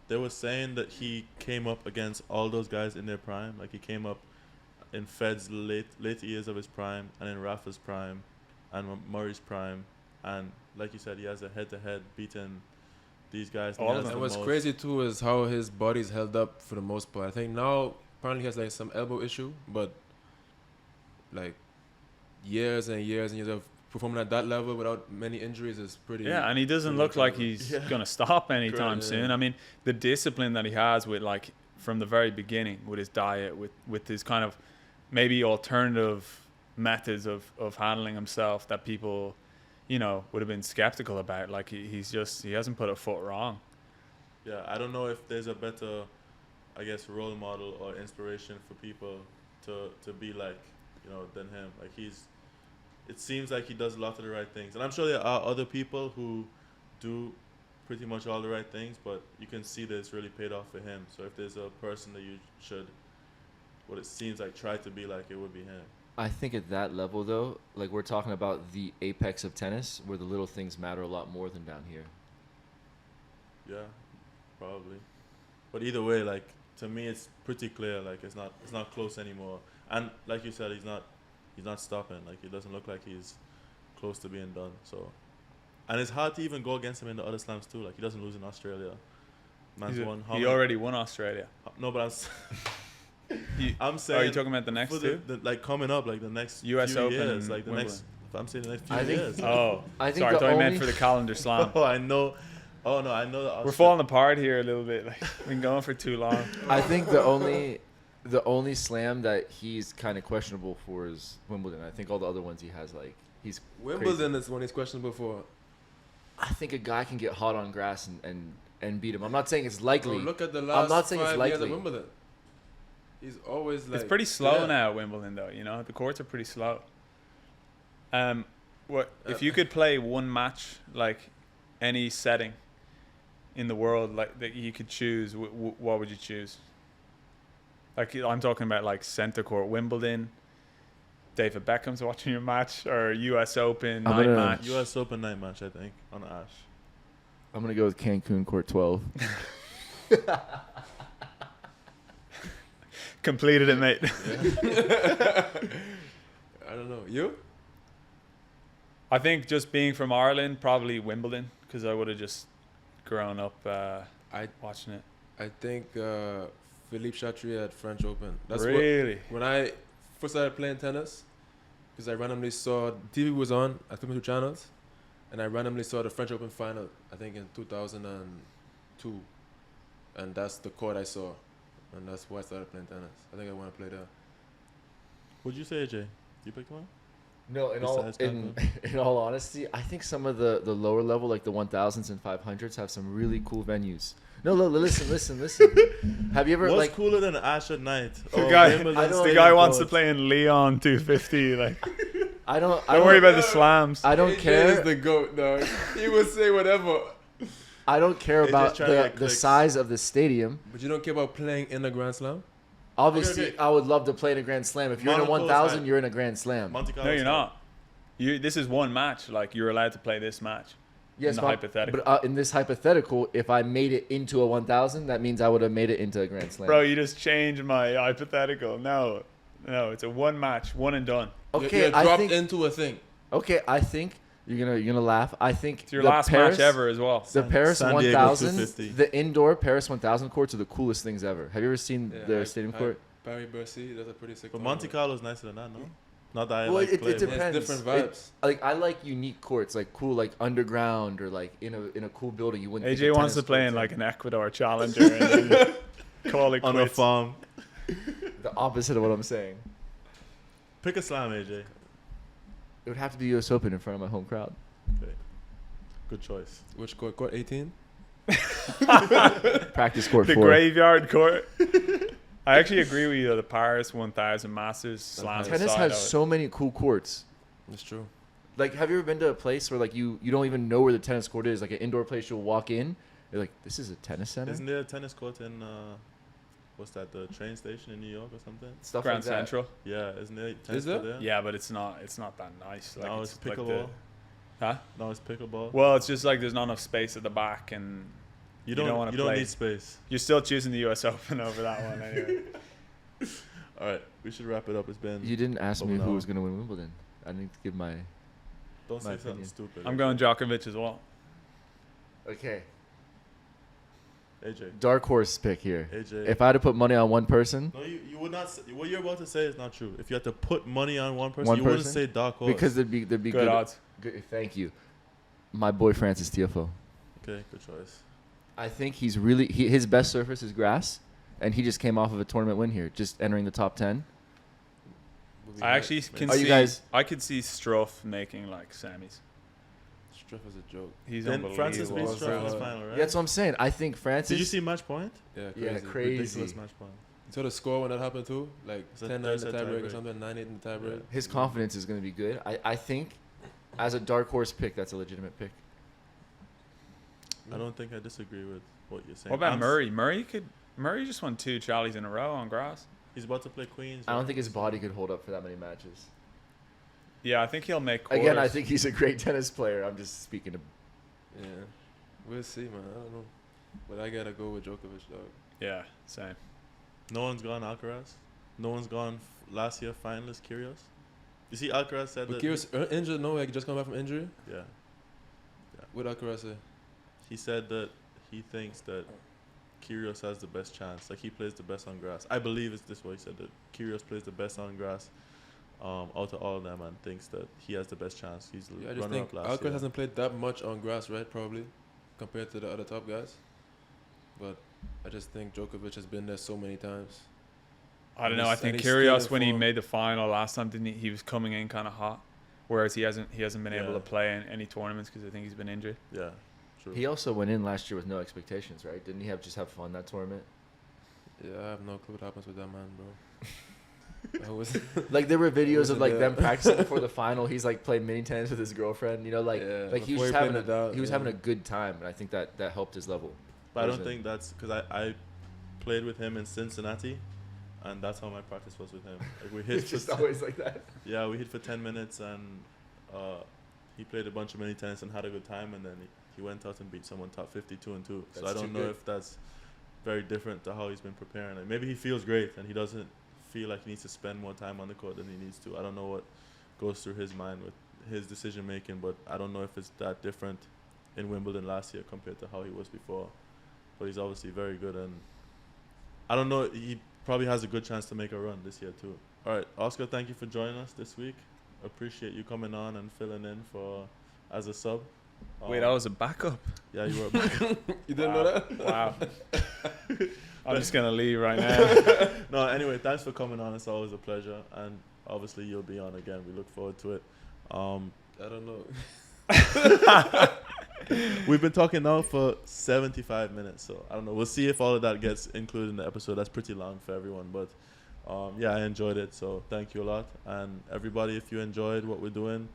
they were saying that he came up against all those guys in their prime, like he came up in Fed's late years of his prime and in Rafa's prime and Murray's prime, and like you said, he has a head-to-head beating these guys. And what's crazy too is how his body's held up for the most part. I think now apparently he has like some elbow issue, but like years and years and years of performing at that level without many injuries is pretty. Yeah, and he doesn't look like he's gonna stop anytime soon. I mean, the discipline that he has with like from the very beginning with his diet, with his kind of maybe alternative methods of handling himself that people, you know, would have been skeptical about. Like he hasn't put a foot wrong. Yeah, I don't know if there's a better, I guess, role model or inspiration for people to be like, you know, than him. Like it seems like he does a lot of the right things, and I'm sure there are other people who do pretty much all the right things, but you can see that it's really paid off for him. So if there's a person that you should, what it seems like, try to be like, it would be him. I think at that level, though, like we're talking about the apex of tennis, where the little things matter a lot more than down here. Yeah, probably. But either way, like to me, it's pretty clear. Like it's not close anymore. And like you said, he's not stopping. Like it doesn't look like he's close to being done. So, and it's hard to even go against him in the other slams too. Like he doesn't lose in Australia. He already won Australia. No, but I'm saying. Are you talking about the next two? Like coming up, like the next U.S. few Open years, and like the Wimbledon. next. I'm saying the next few years. I think sorry, I thought you meant for the calendar slam. Oh, I know. Oh no, I know that. We're falling apart here a little bit. Like we've been going for too long. I think the only slam that he's kind of questionable for is Wimbledon. I think all the other ones he has, like he's Wimbledon is one he's questionable for. I think a guy can get hot on grass and beat him. I'm not saying it's likely. Bro, look at the last I'm not saying 5 it's years likely. at Wimbledon. He's always like. It's pretty slow now at Wimbledon, though. You know, the courts are pretty slow. If you could play one match, like any setting in the world, like that you could choose, what would you choose? Like I'm talking about like center court, Wimbledon, David Beckham's watching your match, or U.S. Open I'm night gonna- match? U.S. Open night match, I think, on Ash. I'm gonna go with Cancun Court 12. Completed it, mate. I don't know. You? I think just being from Ireland, probably Wimbledon, because I would have just grown up watching it. I think Philippe Chatrier at French Open. Really? When I first started playing tennis, because I randomly saw TV was on. I took me to channels, and I randomly saw the French Open final. I think in 2002, and that's the court I saw, and that's why I started playing tennis. I think I want to play there. What'd you say, AJ? You picked one? No, Besides in all honesty, I think some of the lower level, like the 1000s and 500s, have some really cool venues. No, listen. Have you ever What's cooler than Ash at night? The Oh, guy, Wimbledon I don't- the Stadium guy wants to courts. play in Leon 250. Like, I don't don't worry about the slams. I don't AJ care. is the GOAT, dog. He will say whatever. I don't care They about just try to get the clicks. size of the stadium. But you don't care about playing in a Grand Slam? Obviously, Okay. I would love to play in a Grand Slam. If you're in a Monaco's 1000, high. you're in a Grand Slam. Monte Carlo No, you're style. not. This is one match. Like, you're allowed to play this match. Yes, the but- hypothetical. But in this hypothetical, if I made it into a 1000, that means I would have made it into a Grand Slam. Bro, you just changed my hypothetical. No, it's a one match, one and done. Okay, You're I dropped think. into a thing. Okay, I think you're gonna laugh. I think It's your the last Paris, match ever as well. The Paris San Diego 1000, 250. the indoor Paris 1000 courts are the coolest things ever. Have you ever seen Yeah, the I- stadium I- court? Paris-Bercy, that's a pretty sick But tournament. Monte Carlo's nicer than that, no? Not that I Well, like it play, depends. but- Yeah, it's different vibes. Like I like unique courts, like cool, like underground or like in a cool building. You wouldn't. think AJ of wants to tennis play courts in like an Ecuador Challenger and then call it on a quits. farm. the opposite of what I'm saying. Pick a slam, AJ. It would have to be U.S. Open in front of my home crowd. Okay. Good choice. Which court? Court 18? Practice court The 4. graveyard court. I actually agree with you though. The Paris 1000 Masters slam. Tennis has so many cool courts. That's true. Like, have you ever been to a place where like you don't even know where the tennis court is? Like an indoor place, you'll walk in, you're like, this is a tennis center. Isn't there a tennis court in, what's that, the train station in New York or something? Stuff Grand like that. Central. Yeah, isn't there a tennis there? court there? Yeah, but it's not that nice. Like, No, it's like pickleball. huh? No, it's pickleball. Well, it's just like there's not enough space at the back, and You don't don't wanna you don't play. need space. you're still choosing the U.S. Open over that one anyway. All right, we should wrap it up. It's been. You didn't ask me Oh, who no. was going to win Wimbledon. I didn't give my. Don't say my something opinion. stupid. I'm going Djokovic as well. Okay. AJ. Dark horse pick here. AJ. If I had to put money on one person, No, you would not. Say, what you're about to say is not true. If you had to put money on one person, One you wouldn't person? say dark horse. because there'd be Good good odds. Good, thank you. My boy Francis Tiafoe. Okay, good choice. I think he's really his best surface is grass, and he just came off of a tournament win here, just entering the top 10. I actually can Are you see. guys- I could see Struff making like semis. Struff is a joke. He's Then unbelievable. Francis beats Well, Struff in his so- final, right? Yeah, that's what I'm saying. I think Francis. Did you see match point? Yeah, crazy. Yeah, crazy. Ridiculous match point. You saw the score when that happened too? Like It's a 10-9 in third the set tiebreak or tiebreak. something, 9-8 in the tiebreak. His confidence is going to be good. I think, as a dark horse pick, that's a legitimate pick. I don't think I disagree with what you're saying. What about I'm s- Murray? Murray just won 2 Charlies in a row on grass. He's about to play Queens. I don't right? think his body could hold up for that many matches. Yeah, I think he'll make quarters. Again, I think he's a great tennis player. I'm just speaking to. Yeah. We'll see, man. I don't know. But I gotta go with Djokovic, dog. Yeah, same. No one's gone Alcaraz. No one's gone last year finalist Kyrgios. You see, Alcaraz said But that. Kyrgios injured, no? Like just come back from injury? Yeah, What Alcaraz say? he said that he thinks that Kyrgios has the best chance. Like he plays the best on grass. I believe it's this way. He said that Kyrgios plays the best on grass. Out of all of them, and thinks that he has the best chance. He's Yeah, I just runner think up last Alcaraz year. hasn't played that much on grass, right? Probably compared to the other top guys. But I just think Djokovic has been there so many times. I don't know. I And think he's still Kyrgios in when he form. made the final last time, didn't he was coming in kind of hot, whereas he hasn't been able Yeah. to play in any tournaments because I think he's been injured. Yeah, true. He also went in last year with no expectations, right? Didn't he just have fun that tournament? Yeah, I have no clue what happens with that man, bro. I was Like there were videos of wasn't like there. them practicing before the final. He's like playing mini tennis with his girlfriend. You know, like Yeah, like he before was he just having played Nadal, he was yeah. having a good time, and I think that helped his level. But I don't Wasn't- think that's because I played with him in Cincinnati, and that's how my practice was with him. Like we hit It's just always like that. Yeah, we hit for 10 minutes, and he played a bunch of mini tennis and had a good time, and then he went out and beat someone top 52 and 2. So I don't know if that's very different to how he's been preparing. Like maybe he feels great and he doesn't feel like he needs to spend more time on the court than he needs to. I don't know what goes through his mind with his decision making, but I don't know if it's that different in Wimbledon last year compared to how he was before. But he's obviously very good, and I don't know, he probably has a good chance to make a run this year too. All right, Oscar, thank you for joining us this week. Appreciate you coming on and filling in for as a sub. Wait, I was a backup. Yeah, you were a backup. You didn't know that? Wow. I'm just gonna leave right now. No, anyway, thanks for coming on. It's always a pleasure, and obviously you'll be on again. We look forward to it. I don't know. We've been talking now for 75 minutes, so I don't know. We'll see if all of that gets included in the episode. That's pretty long for everyone, but yeah, I enjoyed it, so thank you a lot. And everybody, if you enjoyed what we're doing,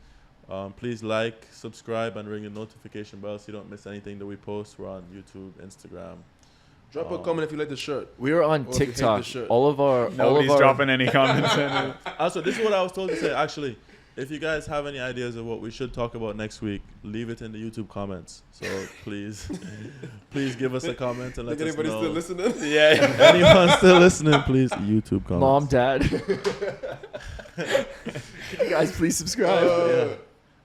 please like, subscribe, and ring the notification bell so you don't miss anything that we post. We're on YouTube, Instagram. Drop a comment if you like the shirt. We are on Or if you hate the TikTok. shirt. Nobody's dropping any comments in it. Also, this is what I was told to say, actually. If you guys have any ideas of what we should talk about next week, leave it in the YouTube comments. So please, please give us a comment and let us anybody know. still listening? Yeah. Anyone still listening, please, YouTube comments. Mom, Dad. Can you guys please subscribe? Yeah.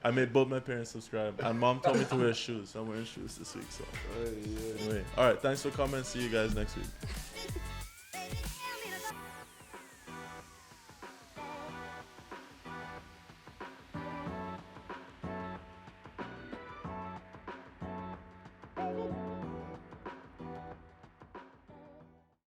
I made both my parents subscribe, and Mom told me to wear shoes, so I'm wearing shoes this week. So anyway, all right, thanks for coming. See you guys next week.